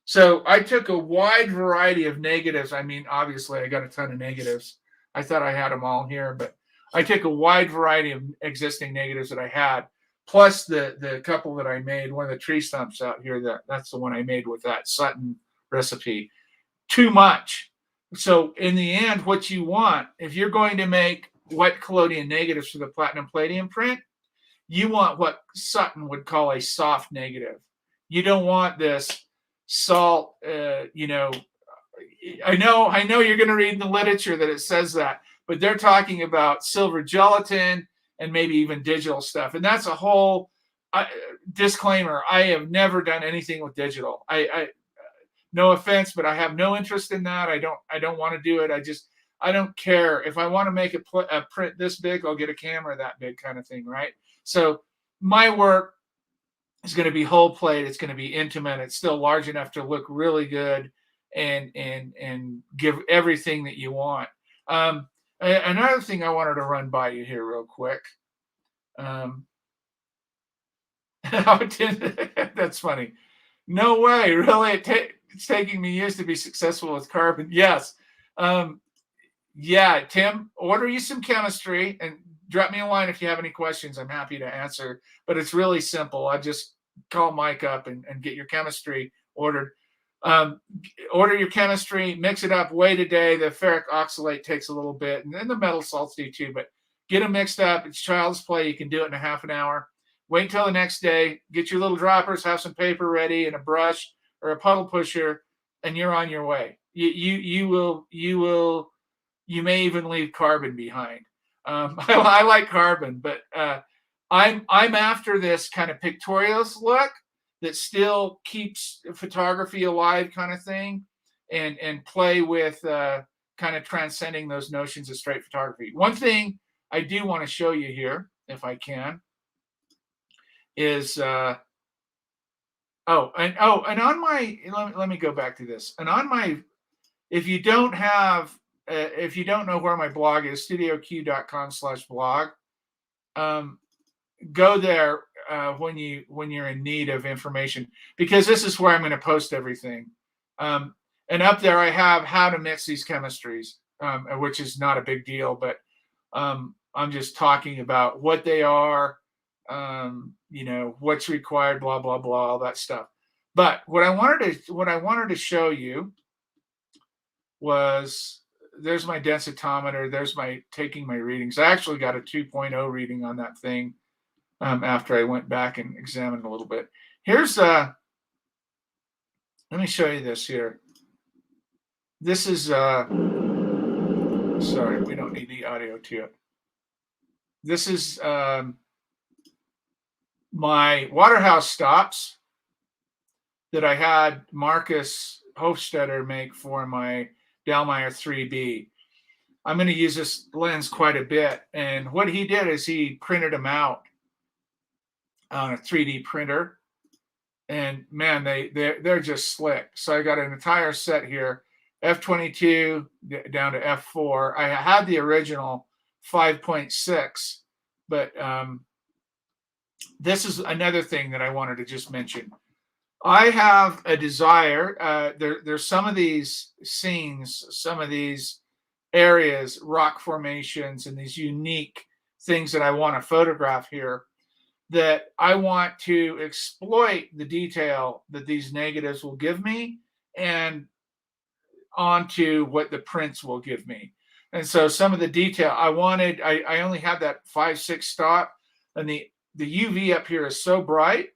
So I took a wide variety of negatives. I mean, obviously, I got a ton of negatives. I thought I had them all here, but I took a wide variety of existing negatives that I had, plus the couple that I made. One of the tree stumps out here, that's the one I made with that Sutton recipe. Too much. So in the end, what you want, if you're going to make wet collodion negatives for the platinum palladium print, you want what Sutton would call a soft negative. You don't want this salt, I know you're going to read in the literature that it says that, but they're talking about silver gelatin and maybe even digital stuff. And that's a whole disclaimer. I have never done anything with digital. I no offense, but I have no interest in that. I don't want to do it. I don't care. If I want to make a print this big, I'll get a camera that big, kind of thing, right? So my work is going to be whole plate. It's going to be intimate. It's still large enough to look really good and give everything that you want. Another thing I wanted to run by you here real quick. That's funny. No way, really? It's taking me years to be successful with carbon. Yes. Yeah, Tim, order you some chemistry and drop me a line if you have any questions. I'm happy to answer, but it's really simple. I just call Mike up and get your chemistry ordered. Order your chemistry, mix it up, wait a day. The ferric oxalate takes a little bit, and then the metal salts do too, but get them mixed up. It's child's play. You can do it in a half an hour. Wait until the next day, get your little droppers, have some paper ready and a brush or a puddle pusher, and you're on your way. You may even leave carbon behind. I like carbon, but I'm after this kind of pictorialist look that still keeps photography alive, kind of thing, and play with kind of transcending those notions of straight photography. One thing I do want to show you here, if I can, is and on my let me go back to this. And on my, if you don't know where my blog is, studioq.com/blog, go there when you're in need of information, because this is where I'm going to post everything. And up there I have how to mix these chemistries, which is not a big deal, but I'm just talking about what they are, what's required, blah blah blah, all that stuff. But what I wanted to show you was, there's my densitometer. There's my taking my readings. I actually got a 2.0 reading on that thing after I went back and examined a little bit. Here's let me show you this here. This is sorry, we don't need the audio to it. This is my Waterhouse stops that I had Marcus Hofstetter make for my Dallmeyer 3B. I'm going to use this lens quite a bit. And what he did is he printed them out on a 3D printer. And man, they're just slick. So I got an entire set here, F22 down to F4. I had the original 5.6, but this is another thing that I wanted to just mention. I have a desire. There's some of these scenes, some of these areas, rock formations, and these unique things that I want to photograph here, that I want to exploit the detail that these negatives will give me and onto what the prints will give me. And so some of the detail I wanted, I only had that 5.6 stop, and the UV up here is so bright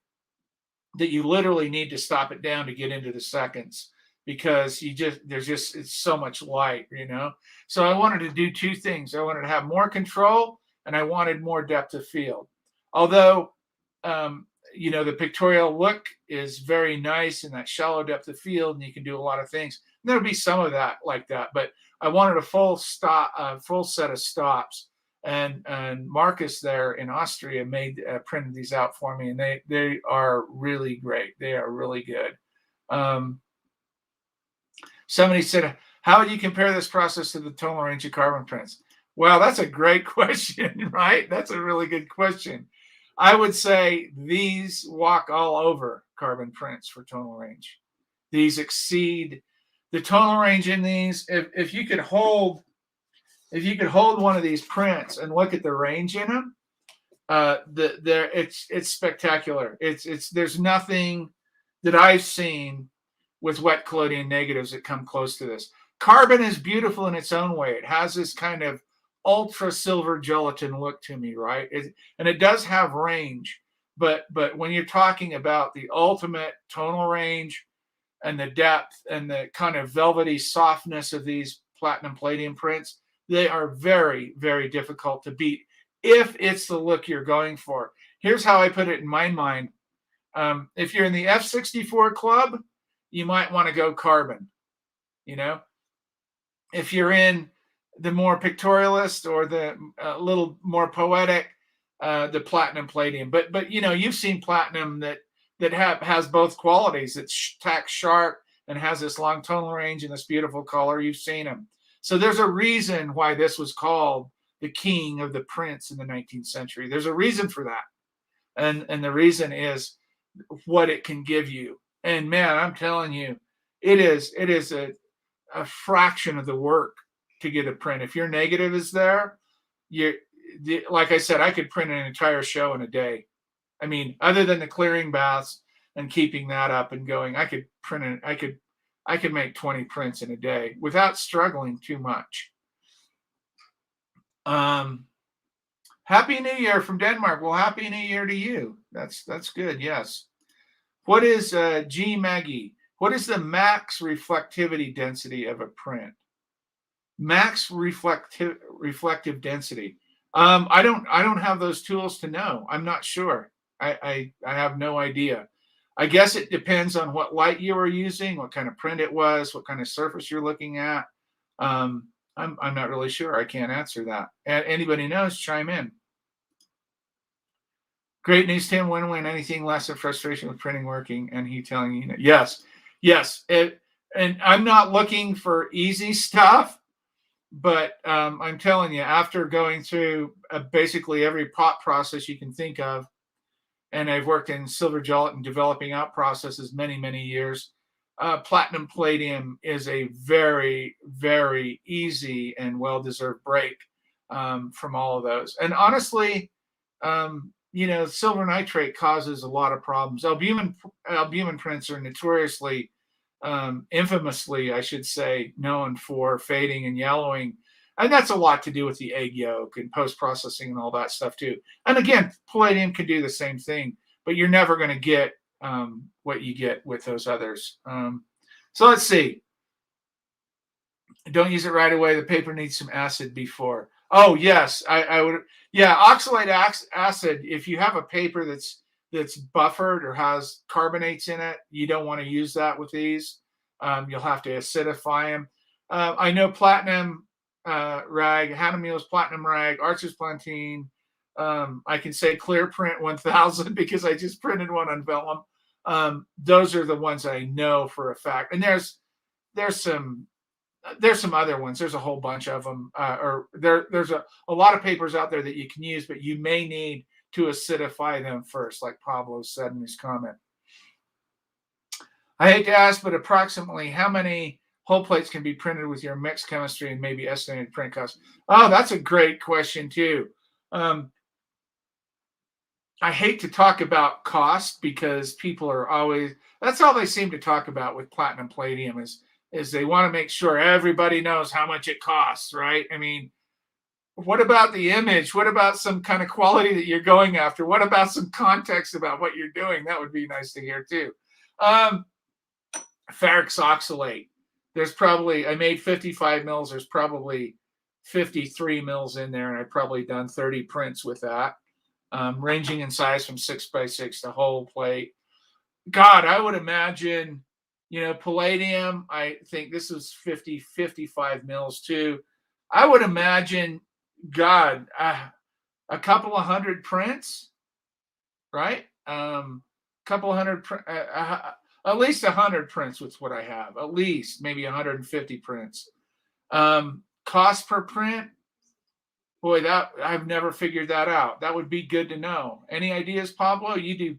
that you literally need to stop it down to get into the seconds, because it's so much light, So I wanted to do two things. I wanted to have more control, and I wanted more depth of field. Although, the pictorial look is very nice in that shallow depth of field, and you can do a lot of things. And there'll be some of that like that, but I wanted a full set of stops. And Marcus there in Austria printed these out for me, and they are really great. They are really good. Somebody said, how would you compare this process to the tonal range of carbon prints? Well, that's a great question, right? That's a really good question. I would say these walk all over carbon prints for tonal range. These exceed the tonal range in these. If you could hold one of these prints and look at the range in them, it's spectacular. There's nothing that I've seen with wet collodion negatives that come close to this. Carbon is beautiful in its own way. It has this kind of ultra silver gelatin look to me, right? And it does have range, but when you're talking about the ultimate tonal range and the depth and the kind of velvety softness of these platinum palladium prints, they are very, very difficult to beat if it's the look you're going for. Here's how I put it in my mind. If you're in the F64 club, you might want to go carbon. If you're in the more pictorialist or the little more poetic, the platinum palladium. But you've seen platinum that has both qualities. It's tack sharp and has this long tonal range and this beautiful color. You've seen them. So there's a reason why this was called the king of the prints in the 19th century. There's a reason for that. And the reason is what it can give you. And man, I'm telling you, it is a fraction of the work to get a print. If your negative is there, like I said, I could print an entire show in a day. I mean, other than the clearing baths and keeping that up and going, I could print it. I could make 20 prints in a day without struggling too much. Happy New Year from Denmark. Well, Happy New Year to you. That's good. Yes. What is G Maggie? What is the max reflectivity density of a print? Max reflective density. I don't have those tools to know. I'm not sure. I have no idea. I guess it depends on what light you were using, what kind of print it was, what kind of surface you're looking at. I'm not really sure. I can't answer that. And anybody knows, chime in. Great news, Tim. Win-win. Anything less of frustration with printing working, and he telling you, yes. And I'm not looking for easy stuff, but I'm telling you, after going through basically every pot process you can think of, and I've worked in silver gelatin developing out processes many, many years, platinum palladium is a very, very easy and well-deserved break from all of those. And honestly, silver nitrate causes a lot of problems. Albumin prints are notoriously, infamously, I should say, known for fading and yellowing. And that's a lot to do with the egg yolk and post-processing and all that stuff too. And again, palladium can do the same thing, but you're never going to get what you get with those others. So let's see. Don't use it right away. The paper needs some acid before. Oh, yes, I would. Yeah, oxalate acid, if you have a paper that's buffered or has carbonates in it, you don't want to use that with these. You'll have to acidify them. I know platinum rag, Hahnemuhle's platinum rag, Archer's Plantine. I can say Clear Print 1000 because I just printed one on vellum. Those are the ones I know for a fact. And there's some other ones. There's a whole bunch of them. There's a lot of papers out there that you can use, but you may need to acidify them first, like Pablo said in his comment. I hate to ask, but approximately how many whole plates can be printed with your mixed chemistry and maybe estimated print cost? Oh, that's a great question too. I hate to talk about cost because people are always, that's all they seem to talk about with platinum palladium is they want to make sure everybody knows how much it costs, right? I mean, what about the image? What about some kind of quality that you're going after? What about some context about what you're doing? That would be nice to hear too. Ferric oxalate. There's probably, I made 55 mils. There's probably 53 mils in there, and I've probably done 30 prints with that, ranging in size from 6x6 to whole plate. God, I would imagine, palladium, I think this is 55 mils too. I would imagine, God, a couple of hundred prints, right? Couple hundred, at least 100 prints with what I have, at least maybe 150 prints. Cost per print, boy, that I've never figured that out. That would be good to know. Any ideas, Pablo? You do.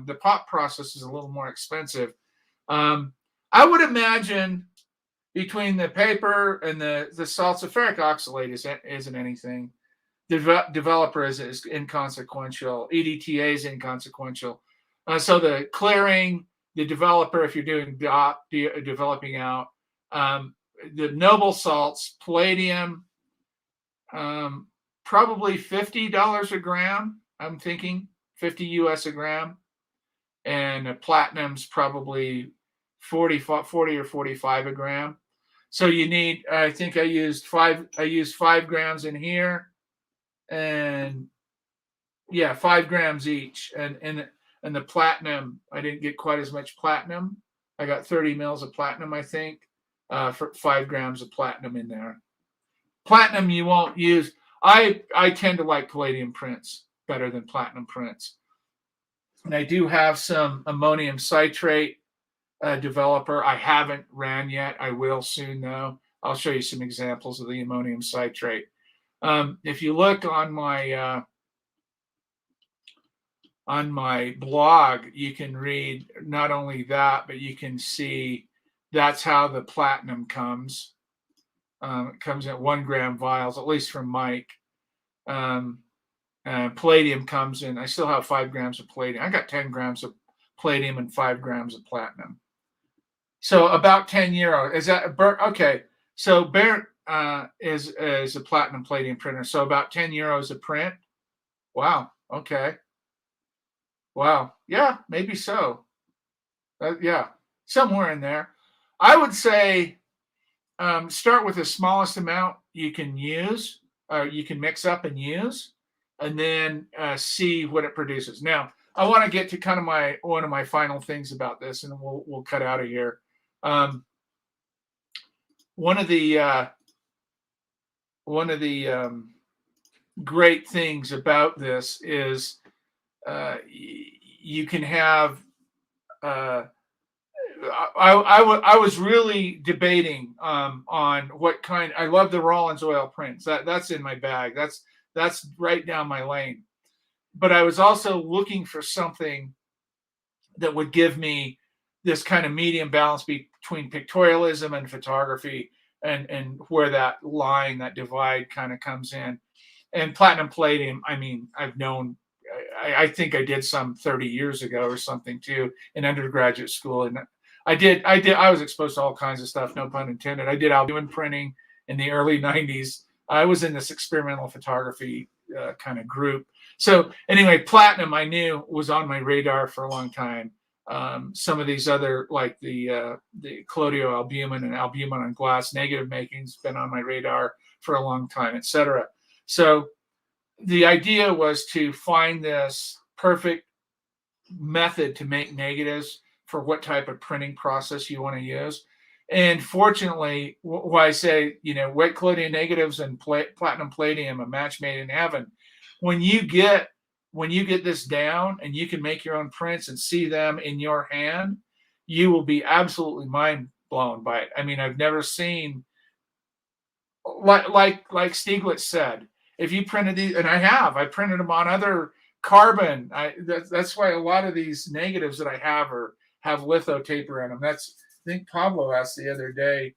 The pot process is a little more expensive, I would imagine between the paper and the salts, the ferric oxalate isn't anything. The developer is inconsequential. EDTA is inconsequential. So the clearing, the developer, if you're doing developing out, the noble salts, palladium, probably $50 a gram. I'm thinking 50 US a gram, and platinum's probably 40 or 45 a gram. So you need, I think I used 5 grams in here, and yeah, 5 grams each. And the platinum, I didn't get quite as much platinum. I got 30 mils of platinum, I think, for 5 grams of platinum in there. Platinum you won't use. I tend to like palladium prints better than platinum prints. And I do have some ammonium citrate developer. I haven't ran yet. I will soon, though. I'll show you some examples of the ammonium citrate. If you look on my blog, you can read not only that, but you can see that's how the platinum comes. It comes in 1 gram vials, at least from Mike. Palladium comes in. I still have 5 grams of palladium. I got 10 grams of palladium and 5 grams of platinum. So about €10. Is that okay? So Barrett is a platinum palladium printer. So about €10 a print. Wow. Okay. Wow. Yeah, maybe so. Yeah, somewhere in there. I would say start with the smallest amount you can use, you can mix up and use, and then see what it produces. Now, I want to get to kind of one of my final things about this, and we'll cut out of here. One of the great things about this is you can have. I was really debating on what kind. I love the Rollins oil prints. That's in my bag. That's right down my lane. But I was also looking for something that would give me this kind of medium balance between pictorialism and photography, and where that line, that divide kind of comes in. And platinum palladium, I mean, I've known, I think I did some 30 years ago or something too in undergraduate school. And I was exposed to all kinds of stuff, no pun intended. I did albumin printing in the early 90s. I was in this experimental photography kind of group. So anyway, platinum I knew was on my radar for a long time. Some of these other, like the colloidal albumin and albumin on glass negative making's been on my radar for a long time, etc. So the idea was to find this perfect method to make negatives for what type of printing process you want to use. And fortunately, why I say, Wet Collodion negatives and platinum palladium, a match made in heaven. When you get this down and you can make your own prints and see them in your hand, you will be absolutely mind blown by it. I mean, I've never seen, like Stieglitz said, if you printed these, and I printed them on other carbon. That's why a lot of these negatives that I have lithotaper in them. I think Pablo asked the other day,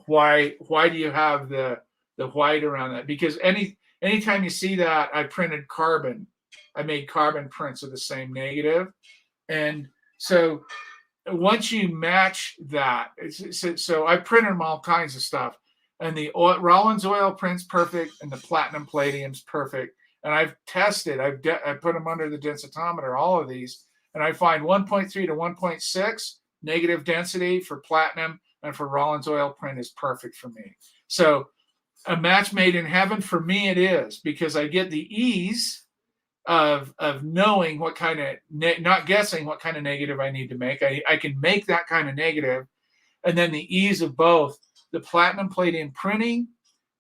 why do you have the white around that? Because anytime you see that, I printed carbon. I made carbon prints of the same negative. And so once you match that, so I printed them all kinds of stuff. And the Rollins oil print's perfect, and the platinum palladium's perfect. And I've tested, I put them under the densitometer, all of these, and I find 1.3 to 1.6 negative density for platinum, and for Rollins oil print is perfect for me. So a match made in heaven, for me it is, because I get the ease of knowing what kind of, not guessing what kind of negative I need to make. I can make that kind of negative, and then the ease of both the platinum palladium printing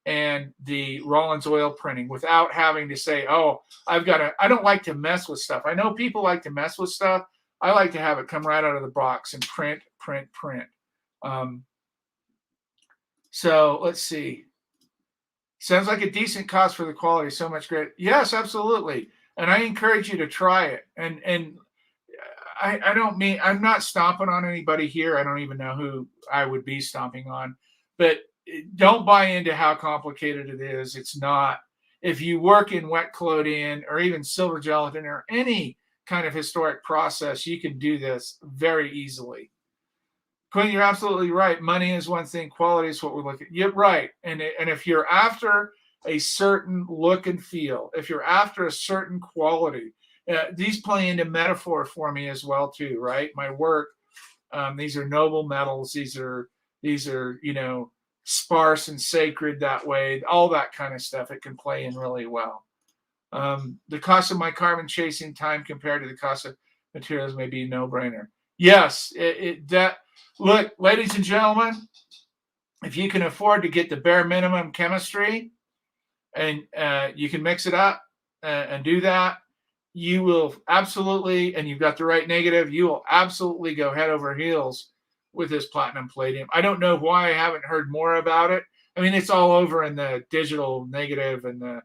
and the Rollins oil printing without having to say, oh, I don't like to mess with stuff. I know people like to mess with stuff. I like to have it come right out of the box and print. So let's see. Sounds like a decent cost for the quality. So much great. Yes, absolutely. And I encourage you to try it. And I don't mean, I'm not stomping on anybody here. I don't even know who I would be stomping on, but don't buy into how complicated it is. It's not. If you work in wet collodion or even silver gelatin or any kind of historic process, you can do this very easily. Quinn, you're absolutely right. Money is one thing. Quality is what we're looking at. You're right. And if you're after a certain look and feel, if you're after a certain quality, these play into metaphor for me as well too, right? My work, these are noble metals. These are sparse and sacred that way. All that kind of stuff. It can play in really well. The cost of my carbon chasing time compared to the cost of materials may be a no-brainer. Yes, look, ladies and gentlemen, if you can afford to get the bare minimum chemistry and you can mix it up and do that, you will absolutely, and you've got the right negative, you will absolutely go head over heels with this platinum palladium. I don't know why I haven't heard more about it. I mean, it's all over in the digital negative and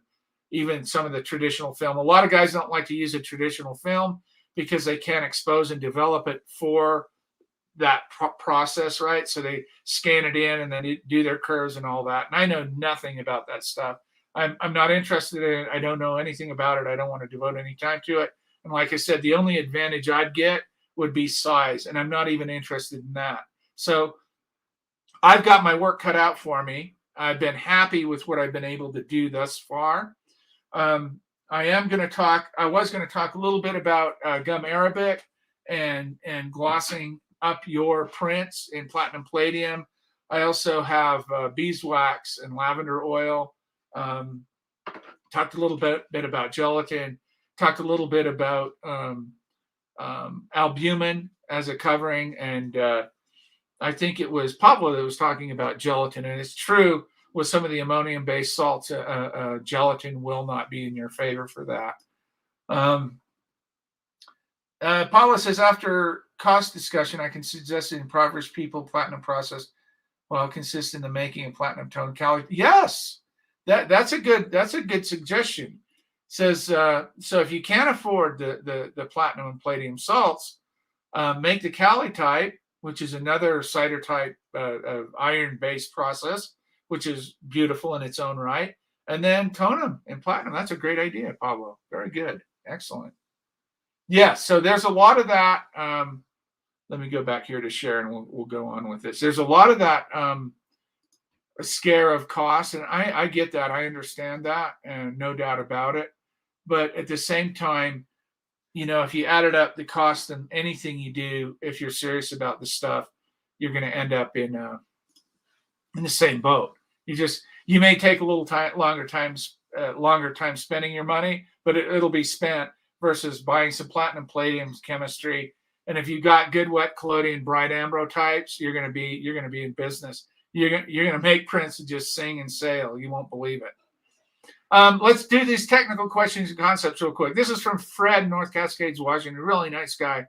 even some of the traditional film. A lot of guys don't like to use a traditional film because they can't expose and develop it for that process, right? So they scan it in and then do their curves and all that. And I know nothing about that stuff. I'm not interested in it. I don't know anything about it. I don't want to devote any time to it. And like I said, the only advantage I'd get would be size, and I'm not even interested in that. So I've got my work cut out for me. I've been happy with what I've been able to do thus far. I was going to talk a little bit about gum arabic and glossing up your prints in platinum palladium. I also have beeswax and lavender oil. Talked a little bit about gelatin. Talked a little bit about albumin as a covering, and I think it was Pablo that was talking about gelatin, and it's true with some of the ammonium-based salts, gelatin will not be in your favor for that. Pablo says, after cost discussion, I can suggest in impoverished people platinum process while consist in the making of platinum tone calories. Yes, that's a good suggestion. Says so if you can't afford the platinum and palladium salts, make the Cali type, which is another cider type iron-based process, which is beautiful in its own right, and then tone them in platinum. That's a great idea, Pablo. Very good. Excellent. Yeah, so there's a lot of that. Let me go back here to share, and we'll go on with this. There's a lot of that scare of cost, and I get that. I understand that, and no doubt about it. But at the same time, if you added up the cost of anything you do, if you're serious about the stuff, you're going to end up in the same boat. You may take a little longer time spending your money, but it'll be spent versus buying some platinum palladium chemistry. And if you got good wet collodion bright ambro types, you're going to be in business. You're going to make prints and just sing and sail. You won't believe it. Let's do these technical questions and concepts real quick. This is from Fred, North Cascades, Washington. Really nice guy.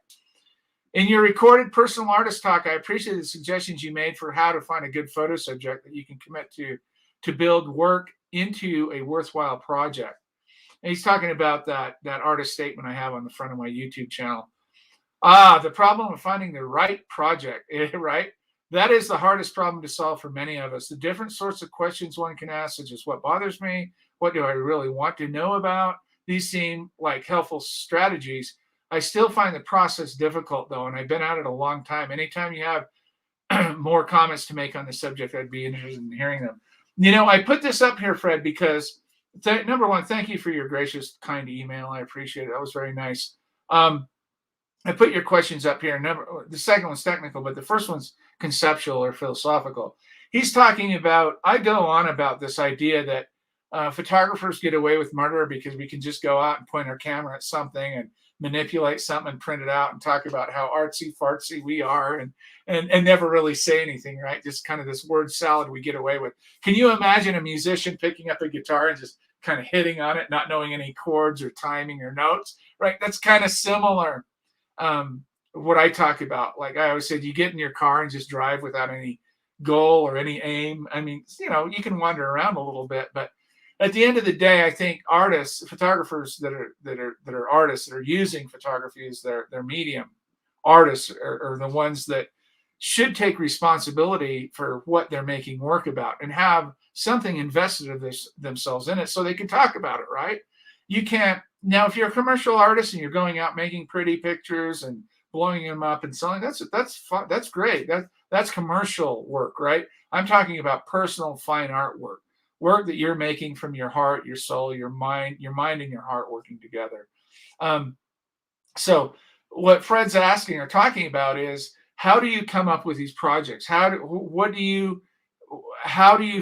In your recorded personal artist talk, I appreciate the suggestions you made for how to find a good photo subject that you can commit to build work into a worthwhile project. And he's talking about that artist statement I have on the front of my YouTube channel. The problem of finding the right project, right? That is the hardest problem to solve for many of us. The different sorts of questions one can ask, such as what bothers me? What do I really want to know about? These seem like helpful strategies. I still find the process difficult, though, and I've been at it a long time. Anytime you have more comments to make on the subject, I'd be interested in hearing them. I put this up here, Fred, because number one, thank you for your gracious, kind email. I appreciate it. That was very nice. I put your questions up here. The second one's technical, but the first one's conceptual or philosophical. He's talking about, I go on about this idea that photographers get away with murder because we can just go out and point our camera at something and manipulate something and print it out and talk about how artsy fartsy we are and never really say anything, right? Just kind of this word salad we get away with. Can you imagine a musician picking up a guitar and just kind of hitting on it, not knowing any chords or timing or notes, right? That's kind of similar. What I talk about, like I always said, you get in your car and just drive without any goal or any aim. I mean, you can wander around a little bit, but at the end of the day, I think artists, photographers that are artists that are using photography as their medium, artists are the ones that should take responsibility for what they're making work about and have something invested of themselves in it so they can talk about it, right? You can't now if you're a commercial artist and you're going out making pretty pictures and blowing them up and selling, that's fun, that's great. That's commercial work, right? I'm talking about personal fine art work that you're making from your heart, your soul, your mind and your heart working together. Um, so what Fred's asking or talking about is how do you come up with these projects? How do you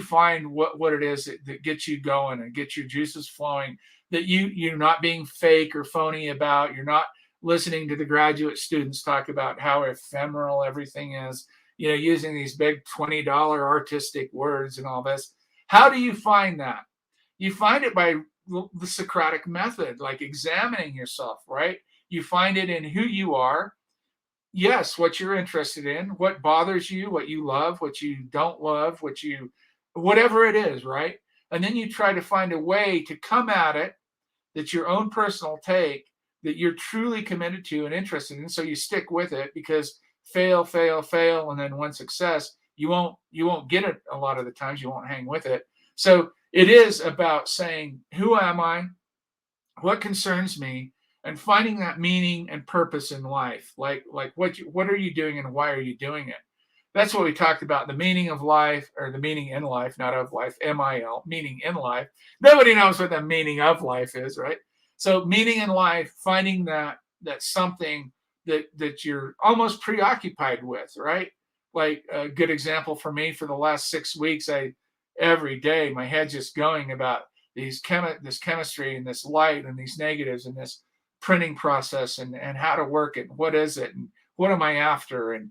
find what it is that gets you going and gets your juices flowing, that you're not being fake or phony about, you're not listening to the graduate students talk about how ephemeral everything is, using these big $20 artistic words and all this. How do you find that? You find it by the Socratic method, like examining yourself, right? You find it in who you are. Yes, what you're interested in, what bothers you, what you love, what you don't love, whatever it is, right? And then you try to find a way to come at it that's your own personal take that you're truly committed to and interested in. So you stick with it, because fail, and then one success, you won't get it a lot of the times. You won't hang with it. So it is about saying, who am I? What concerns me? And finding that meaning and purpose in life. Like what are you doing and why are you doing it? That's what we talked about, the meaning of life, or the meaning in life, not of life, MIL, meaning in life. Nobody knows what the meaning of life is, right? So meaning in life, finding that something that you're almost preoccupied with, right? Like a good example for me, for the last 6 weeks, every day my head's just going about this chemistry and this light and these negatives and this printing process and how to work it. What is it? And what am I after? And,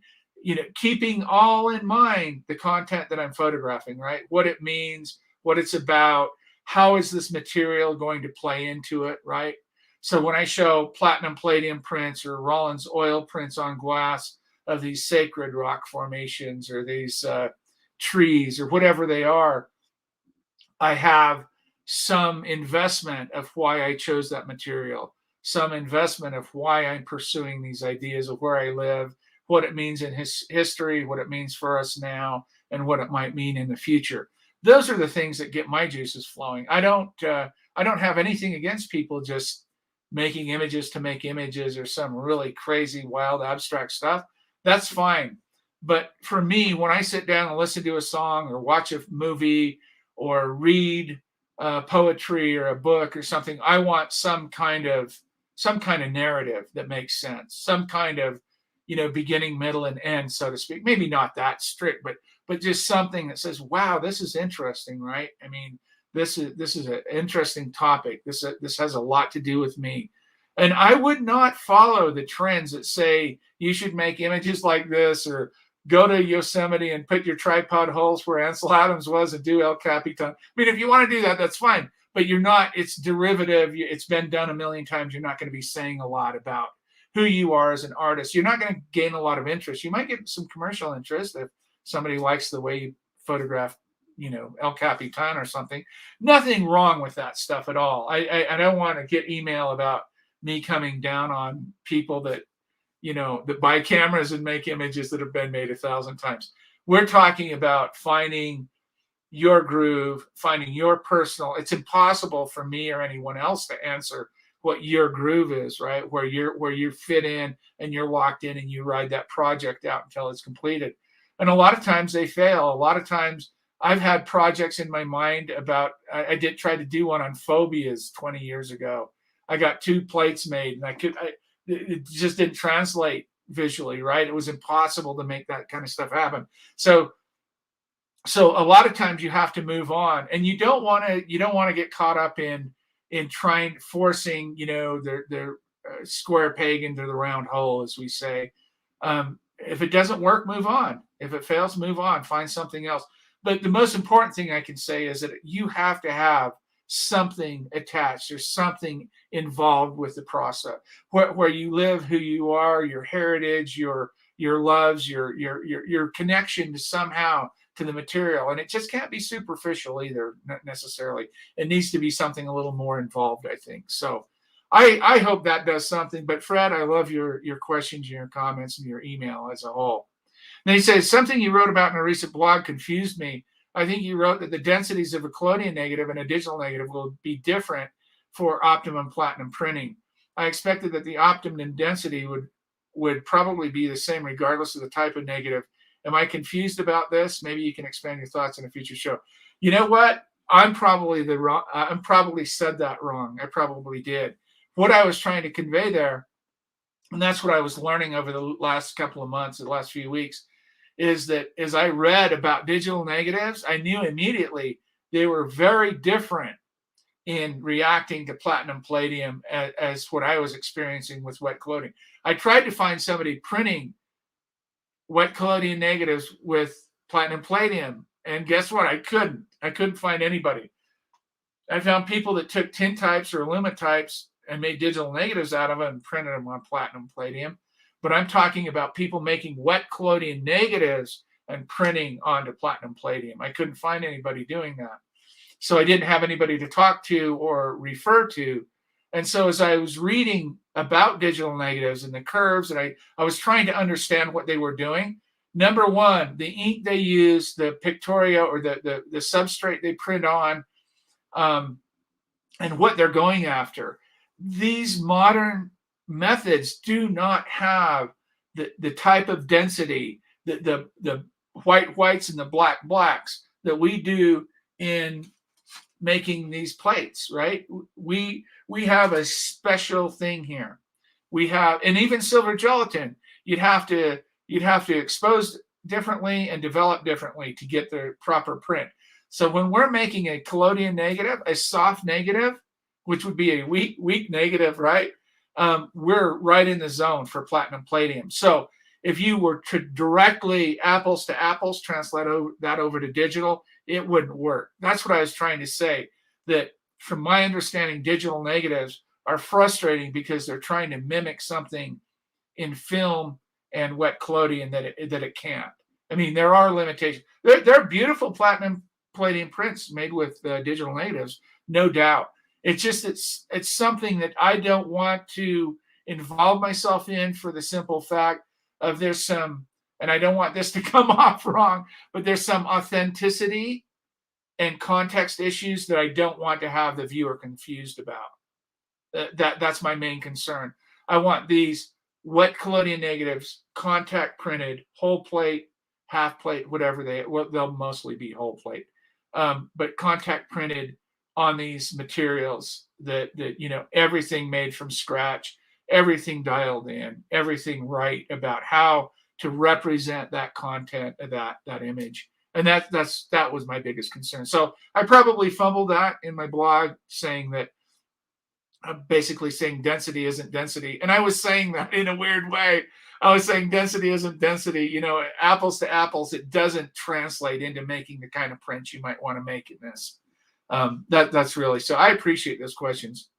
keeping all in mind the content that I'm photographing, right? What it means, what it's about, how is this material going to play into it, right? So when I show platinum palladium prints or Rollins oil prints on glass of these sacred rock formations or these trees or whatever they are, I have some investment of why I chose that material, some investment of why I'm pursuing these ideas of where I live, what it means in history, what it means for us now, and what it might mean in the future. Those are the things that get my juices flowing. I don't have anything against people just making images to make images or some really crazy, wild, abstract stuff. That's fine. But for me, when I sit down and listen to a song or watch a movie or read poetry or a book or something, I want some kind of narrative that makes sense, some kind of beginning, middle, and end, so to speak. Maybe not that strict, but just something that says, wow, this is interesting, right? I mean, this is an interesting topic. This has a lot to do with me. And I would not follow the trends that say you should make images like this, or go to Yosemite and put your tripod holes where Ansel Adams was and do El Capitan. I mean, if you want to do that, that's fine. But you're not, it's derivative. It's been done a million times. You're not going to be saying a lot about who you are as an artist. You're not going to gain a lot of interest. You might get some commercial interest if somebody likes the way you photograph, El Capitan or something. Nothing wrong with that stuff at all. I don't want to get email about me coming down on people that buy cameras and make images that have been made 1,000 times. We're talking about finding your groove, finding your personal. It's impossible for me or anyone else to answer what your groove is, right? Where you fit in and you're locked in and you ride that project out until it's completed. And a lot of times they fail. A lot of times I've had projects in my mind about, I did try to do one on phobias 20 years ago. I got 2 plates made and it just didn't translate visually, right? It was impossible to make that kind of stuff happen. So a lot of times you have to move on, and you don't want to get caught up in forcing, their square peg into the round hole, as we say. If it doesn't work, move on. If it fails, move on, find something else. But the most important thing I can say is that you have to have something attached. There's something involved with the process, where you live, who you are, your heritage, your loves, your connection to somehow to the material. And it just can't be superficial either, not necessarily. It needs to be something a little more involved, I think. So I hope that does something. But Fred, I love your questions, and your comments, and your email as a whole. And he says, something you wrote about in a recent blog confused me. I think you wrote that the densities of a collodion negative and a digital negative will be different for optimum platinum printing. I expected that the optimum density would probably be the same regardless of the type of negative. Am I confused about this? Maybe you can expand your thoughts in a future show. You know what? I'm probably said that wrong. I probably did. What I was trying to convey there, and that's what I was learning over the last couple of months, the last few weeks, is that as I read about digital negatives, I knew immediately they were very different in reacting to platinum palladium as what I was experiencing with wet collodion. I tried to find somebody printing wet collodion negatives with platinum palladium, and guess what? I couldn't find anybody. I found people that took tin types or aluminitypes and made digital negatives out of it and printed them on platinum palladium. But I'm talking about people making wet collodion negatives and printing onto platinum palladium. I couldn't find anybody doing that. So I didn't have anybody to talk to or refer to. And so as I was reading about digital negatives and the curves, and I was trying to understand what they were doing. Number one, the ink they use, the Pictoria or the substrate they print on, and what they're going after. These modern methods do not have the type of density, the whites and the blacks that we do in making these plates, right? We have a special thing here. We have, and even silver gelatin, you'd have to expose differently and develop differently to get the proper print. So when we're making a collodion negative, a soft negative, which would be a weak negative, right? We're right in the zone for platinum palladium. So if you were to directly apples to apples translate that over to digital, it wouldn't work. That's what I was trying to say, that from my understanding, digital negatives are frustrating because they're trying to mimic something in film and wet collodion that it can't. I mean, there are limitations. There are beautiful platinum palladium prints made with digital negatives, no doubt. It's just it's something that I don't want to involve myself in for the simple fact of there's some, and I don't want this to come off wrong, but there's some authenticity and context issues that I don't want to have the viewer confused about. That's my main concern. I want these wet collodion negatives contact printed, whole plate, half plate, whatever they'll mostly be whole plate, but contact printed on these materials that everything made from scratch, everything dialed in, everything right about how to represent that content of that image. And that was my biggest concern. So I probably fumbled that in my blog, saying that I'm basically saying density isn't density. And I was saying that in a weird way. I was saying density isn't density. Apples to apples, it doesn't translate into making the kind of print you might want to make in this. That's really, so I appreciate those questions.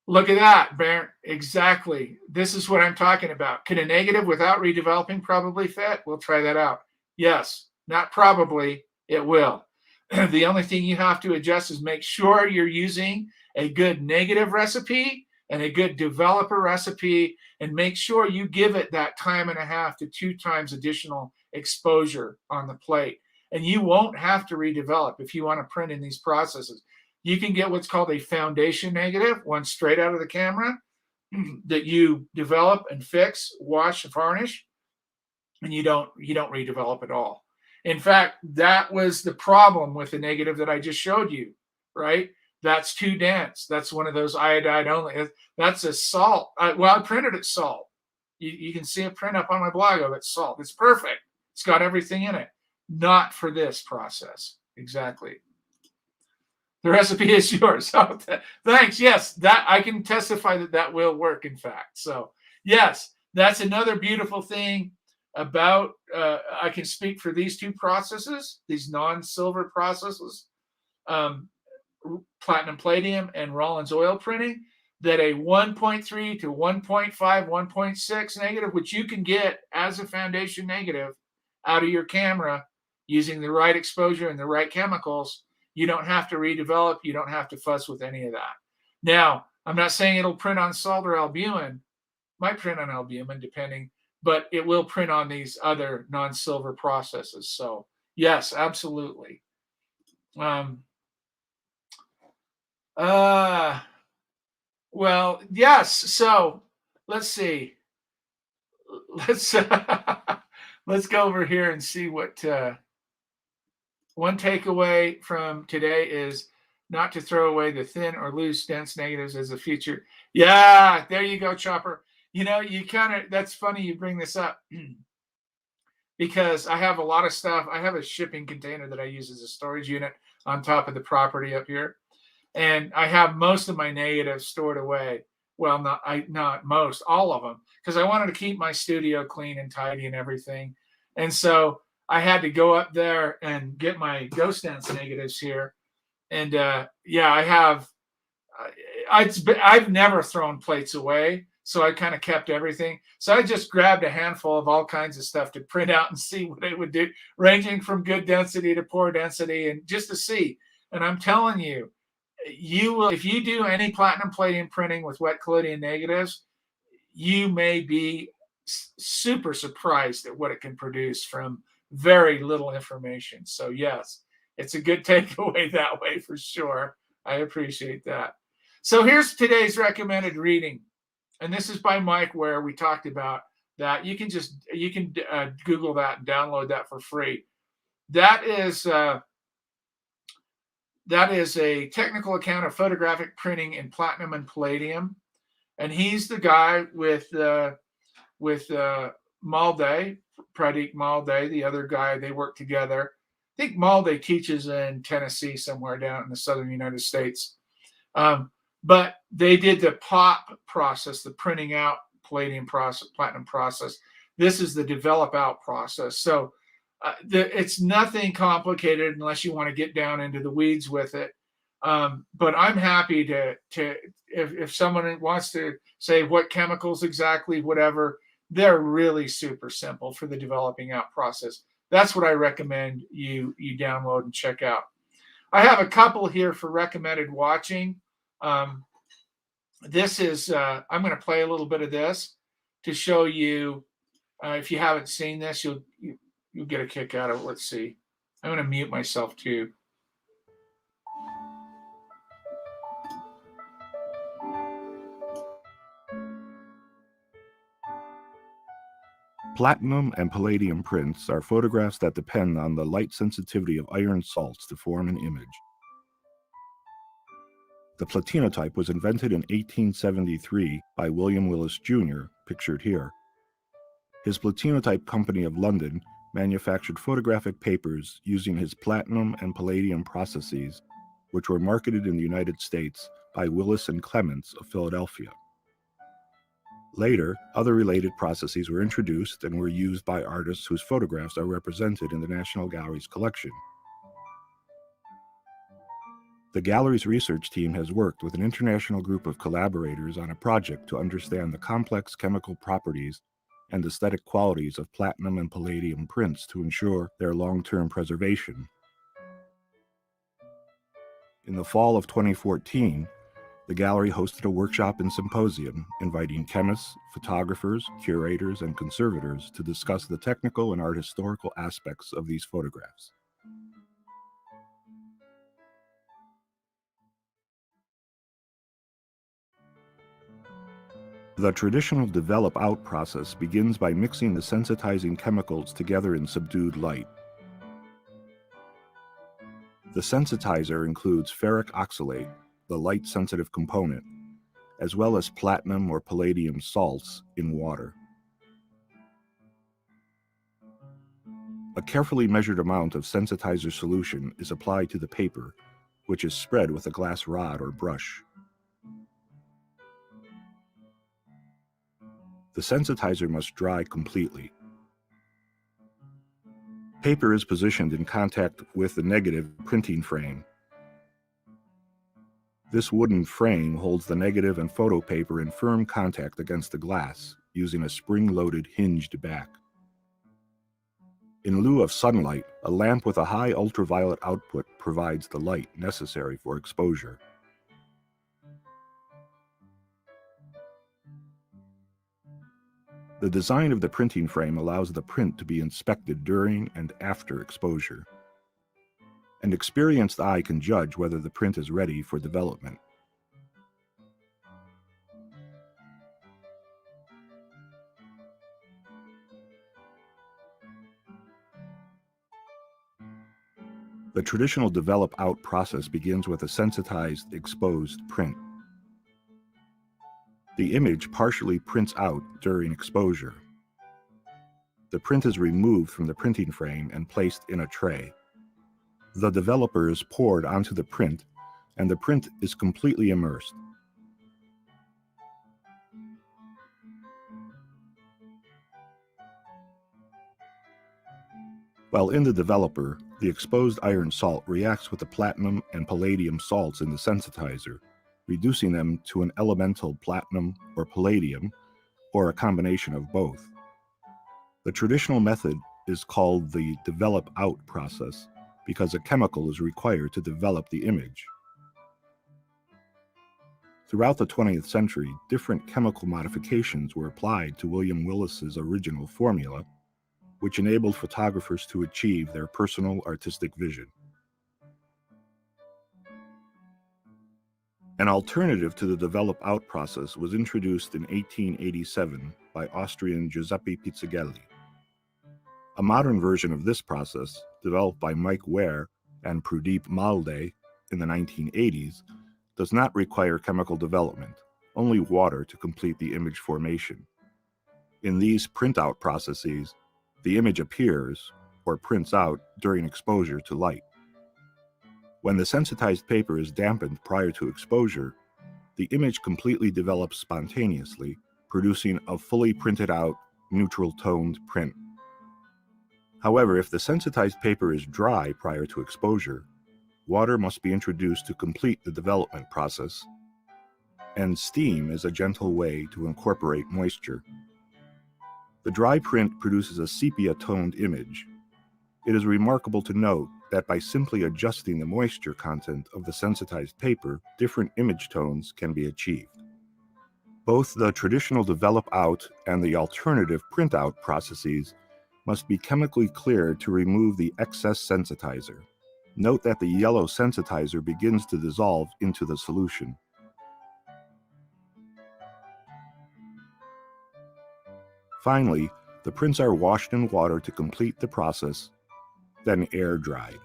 Look at that, Bernd. Exactly. This is what I'm talking about. Can a negative without redeveloping probably fit? We'll try that out. Yes, not probably, it will. The only thing you have to adjust is make sure you're using a good negative recipe and a good developer recipe, and make sure you give it that 1.5 to 2 times additional exposure on the plate. And you won't have to redevelop if you want to print in these processes. You can get what's called a foundation negative, one straight out of the camera, that you develop and fix, wash, and varnish, and you don't redevelop at all. In fact, that was the problem with the negative that I just showed you, right? That's too dense. That's one of those iodide only. That's a salt. I printed it salt. You can see a print up on my blog of it, salt. It's perfect. It's got everything in it. Not for this process. Exactly. The recipe is yours. Oh, thanks. Yes, that I can testify that will work, in fact. So, yes, that's another beautiful thing about, I can speak for these two processes, these non-silver processes, platinum palladium and Rollins oil printing, that a 1.3 to 1.5, 1.6 negative, which you can get as a foundation negative out of your camera using the right exposure and the right chemicals, you don't have to redevelop. You don't have to fuss with any of that. Now, I'm not saying it'll print on salt or albumin. Might print on albumin depending, but it will print on these other non-silver processes. So yes, absolutely. Um, well, yes. So let's see. Let's let's go over here and see what one takeaway from today is not to throw away the thin or loose dense negatives as a feature. Yeah, there you go, Chopper. You know, you kind of, that's funny you bring this up because I have a lot of stuff. I have a shipping container that I use as a storage unit on top of the property up here. And I have most of my negatives stored away. Well, not most, all of them, because I wanted to keep my studio clean and tidy and everything. And so I had to go up there and get my ghost dance negatives here. And yeah, I have. I've never thrown plates away, so I kind of kept everything. So I just grabbed a handful of all kinds of stuff to print out and see what it would do, ranging from good density to poor density, and just to see. And I'm telling you, you will, if you do any platinum palladium printing with wet collodion negatives, you may be super surprised at what it can produce from very little information. So yes, it's a good takeaway that way for sure. I appreciate that. So here's today's recommended reading, and this is by Mike Ware. We talked about that. You can Google that and download that for free. That is a technical account of photographic printing in platinum and palladium, and he's the guy with Malday, Pradeep Malday, the other guy. They work together. I think Malday teaches in Tennessee somewhere down in the southern United States. But they did the POP process, the printing out palladium process, platinum process. This is the develop out process. So it's nothing complicated unless you want to get down into the weeds with it. But I'm happy to if someone wants to say what chemicals exactly, whatever, they're really super simple for the developing out process. That's what I recommend you download and check out. I have a couple here for recommended watching. This is, I'm going to play a little bit of this to show you, if you haven't seen this, you'll get a kick out of it. Let's see. I'm going to mute myself too. Platinum and palladium prints are photographs that depend on the light sensitivity of iron salts to form an image. The platinotype was invented in 1873 by William Willis Jr., pictured here. His platinotype company of London manufactured photographic papers using his platinum and palladium processes, which were marketed in the United States by Willis and Clements of Philadelphia. Later, other related processes were introduced and were used by artists whose photographs are represented in the National Gallery's collection. The Gallery's research team has worked with an international group of collaborators on a project to understand the complex chemical properties and aesthetic qualities of platinum and palladium prints to ensure their long-term preservation. In the fall of 2014, the Gallery hosted a workshop and symposium inviting chemists, photographers, curators, and conservators to discuss the technical and art historical aspects of these photographs. The traditional develop-out process begins by mixing the sensitizing chemicals together in subdued light. The sensitizer includes ferric oxalate, the light-sensitive component, as well as platinum or palladium salts in water. A carefully measured amount of sensitizer solution is applied to the paper, which is spread with a glass rod or brush. The sensitizer must dry completely. Paper is positioned in contact with the negative printing frame. This wooden frame holds the negative and photo paper in firm contact against the glass, using a spring-loaded hinged back. In lieu of sunlight, a lamp with a high ultraviolet output provides the light necessary for exposure. The design of the printing frame allows the print to be inspected during and after exposure. An experienced eye can judge whether the print is ready for development. The traditional develop-out process begins with a sensitized, exposed print. The image partially prints out during exposure. The print is removed from the printing frame and placed in a tray. The developer is poured onto the print, and the print is completely immersed. While in the developer, the exposed iron salt reacts with the platinum and palladium salts in the sensitizer, reducing them to an elemental platinum or palladium, or a combination of both. The traditional method is called the develop-out process because a chemical is required to develop the image. Throughout the 20th century, different chemical modifications were applied to William Willis's original formula, which enabled photographers to achieve their personal artistic vision. An alternative to the develop-out process was introduced in 1887 by Austrian Giuseppe Pizzagelli. A modern version of this process, developed by Mike Ware and Pradeep Malde in the 1980s, does not require chemical development, only water to complete the image formation. In these print-out processes, the image appears, or prints out, during exposure to light. When the sensitized paper is dampened prior to exposure, the image completely develops spontaneously, producing a fully printed out, neutral-toned print. However, if the sensitized paper is dry prior to exposure, water must be introduced to complete the development process, and steam is a gentle way to incorporate moisture. The dry print produces a sepia-toned image. It is remarkable to note that by simply adjusting the moisture content of the sensitized paper, different image tones can be achieved. Both the traditional develop-out and the alternative print-out processes must be chemically cleared to remove the excess sensitizer. Note that the yellow sensitizer begins to dissolve into the solution. Finally, the prints are washed in water to complete the process, then air dried.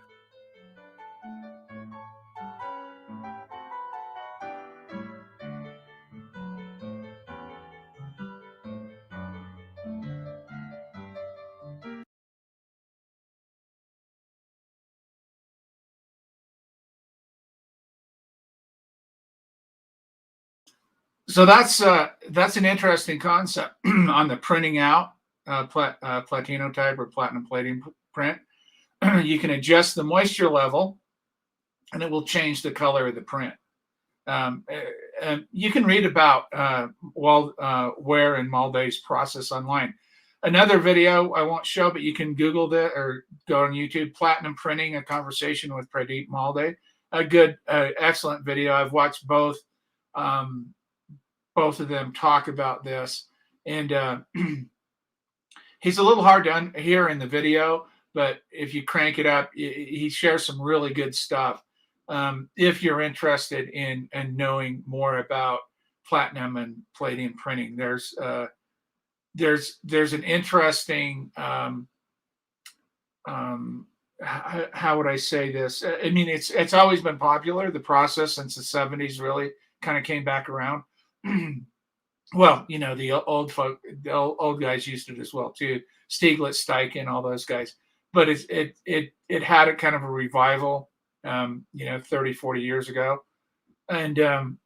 So that's an interesting concept on the printing out platinotype or platinum palladium print. You can adjust the moisture level, and it will change the color of the print. You can read about Ware and Malde's process online. Another video I won't show, but you can Google that or go on YouTube. Platinum printing: a conversation with Pradeep Malde. A good, excellent video. I've watched both. Both of them talk about this, and he's a little hard to hear in the video, but if you crank it up, he shares some really good stuff. If you're interested in knowing more about platinum and palladium printing, there's an interesting how would I say this? I mean, it's always been popular. The process since the 70s really kind of came back around. Well, you know, the old guys used it as well too. Stieglitz, Steichen, all those guys. But it had a kind of a revival, 30, 40 years ago. And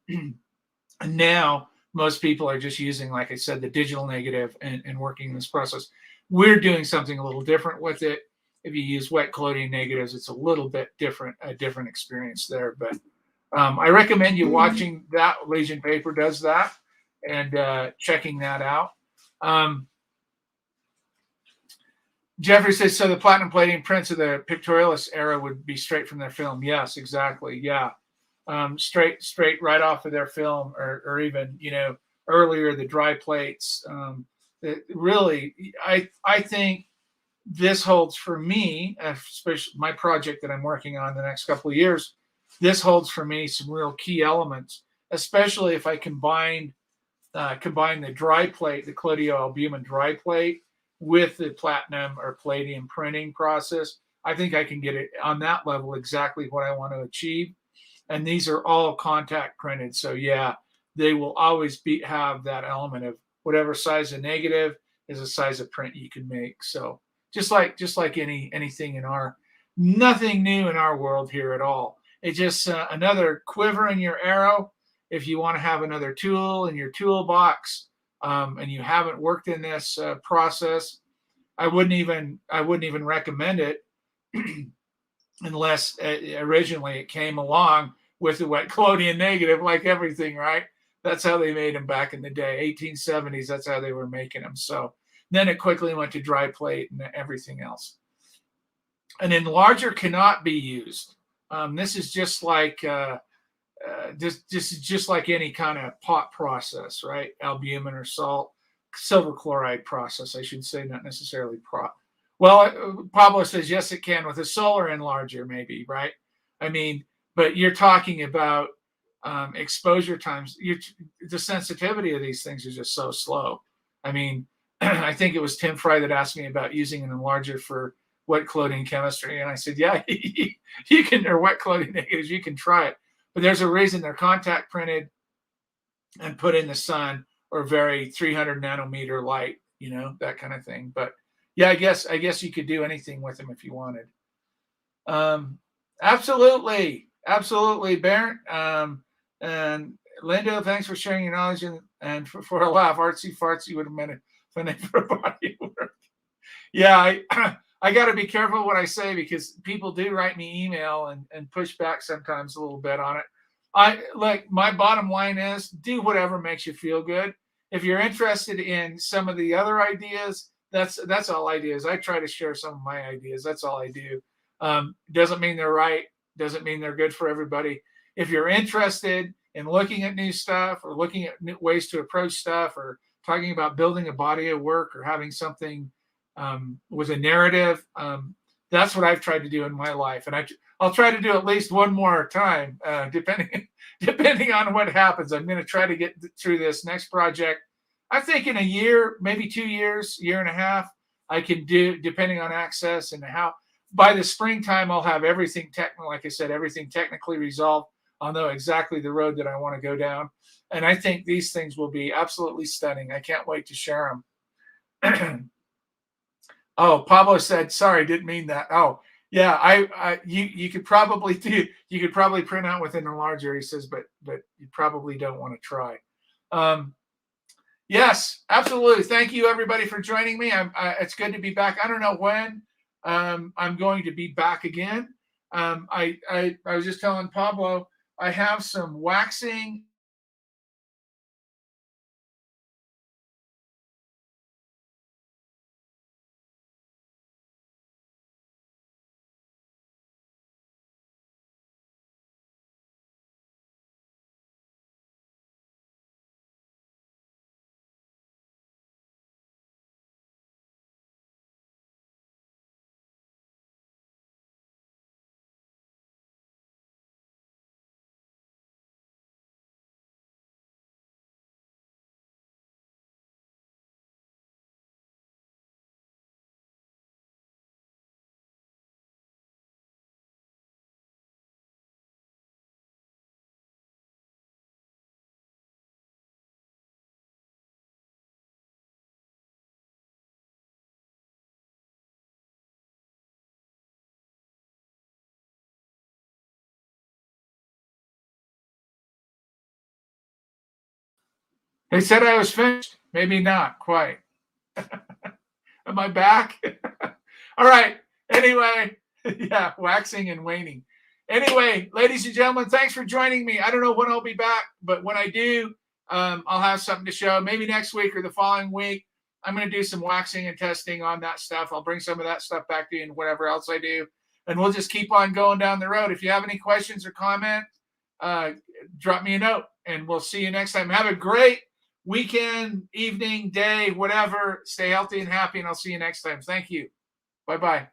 now most people are just using, like I said, the digital negative and working this process. We're doing something a little different with it. If you use wet collodion negatives, it's a little bit different, a different experience there. But I recommend you watching that. Legion Paper does that and checking that out. Jeffrey says, so the platinum palladium prints of the Pictorialist era would be straight from their film. Yes, exactly. Yeah. Straight right off of their film, or even, earlier, the dry plates, really, I think this holds for me, especially my project that I'm working on the next couple of years. This holds for me some real key elements, especially if I combine the dry plate, the collodion dry plate, with the platinum or palladium printing process. I think I can get it on that level exactly what I want to achieve. And these are all contact printed. So yeah, they will always have that element of whatever size of negative is a size of print you can make. So just like anything in nothing new in our world here at all. It's just another quiver in your arrow. If you want to have another tool in your toolbox, and you haven't worked in this process, I wouldn't even recommend it unless originally it came along with the wet collodion negative, like everything, right? That's how they made them back in the day, 1870s. That's how they were making them. So then it quickly went to dry plate and everything else. An enlarger cannot be used. This is just like this is just like any kind of pot process, right? Albumin or salt, silver chloride process, I should say, not necessarily prop. Well, Pablo says yes, it can with a solar enlarger, maybe, right? I mean, but you're talking about exposure times. The sensitivity of these things is just so slow. I mean, I think it was Tim Fry that asked me about using an enlarger for wet collodion chemistry, and I said, yeah, you can, or wet collodion negatives, you can try it. But there's a reason they're contact printed and put in the sun or very 300 nanometer light, that kind of thing. But yeah, I guess you could do anything with them if you wanted. Absolutely, Barrett. And Lindo, thanks for sharing your knowledge and for a laugh. Artsy fartsy would have meant it for a body work. Yeah, I got to be careful what I say because people do write me email and push back sometimes a little bit on it. My bottom line is do whatever makes you feel good. If you're interested in some of the other ideas, that's all ideas. I try to share some of my ideas. That's all I do. Doesn't mean they're right. Doesn't mean they're good for everybody. If you're interested in looking at new stuff or looking at new ways to approach stuff or talking about building a body of work or having something with a narrative, that's what I've tried to do in my life. And I'll try to do at least one more time, depending on what happens. I'm going to try to get through this next project. I think in a year, maybe 2 years, year and a half, I can do, depending on access and how. By the springtime, I'll have everything like I said, everything technically resolved. I'll know exactly the road that I want to go down. And I think these things will be absolutely stunning. I can't wait to share them. Oh, Pablo said, sorry, didn't mean that. Oh, yeah, you could probably print out with an enlarger, he says, but you probably don't want to try. Yes, absolutely. Thank you, everybody, for joining me. It's good to be back. I don't know when I'm going to be back again. I was just telling Pablo, I have some waxing. They said I was finished. Maybe not quite. Am I back? All right. Anyway, yeah, waxing and waning. Anyway, ladies and gentlemen, thanks for joining me. I don't know when I'll be back, but when I do, I'll have something to show. Maybe next week or the following week. I'm going to do some waxing and testing on that stuff. I'll bring some of that stuff back to you and whatever else I do. And we'll just keep on going down the road. If you have any questions or comments, drop me a note, and we'll see you next time. Have a great weekend, evening, day, whatever. Stay healthy and happy, and I'll see you next time. Thank you. Bye-bye.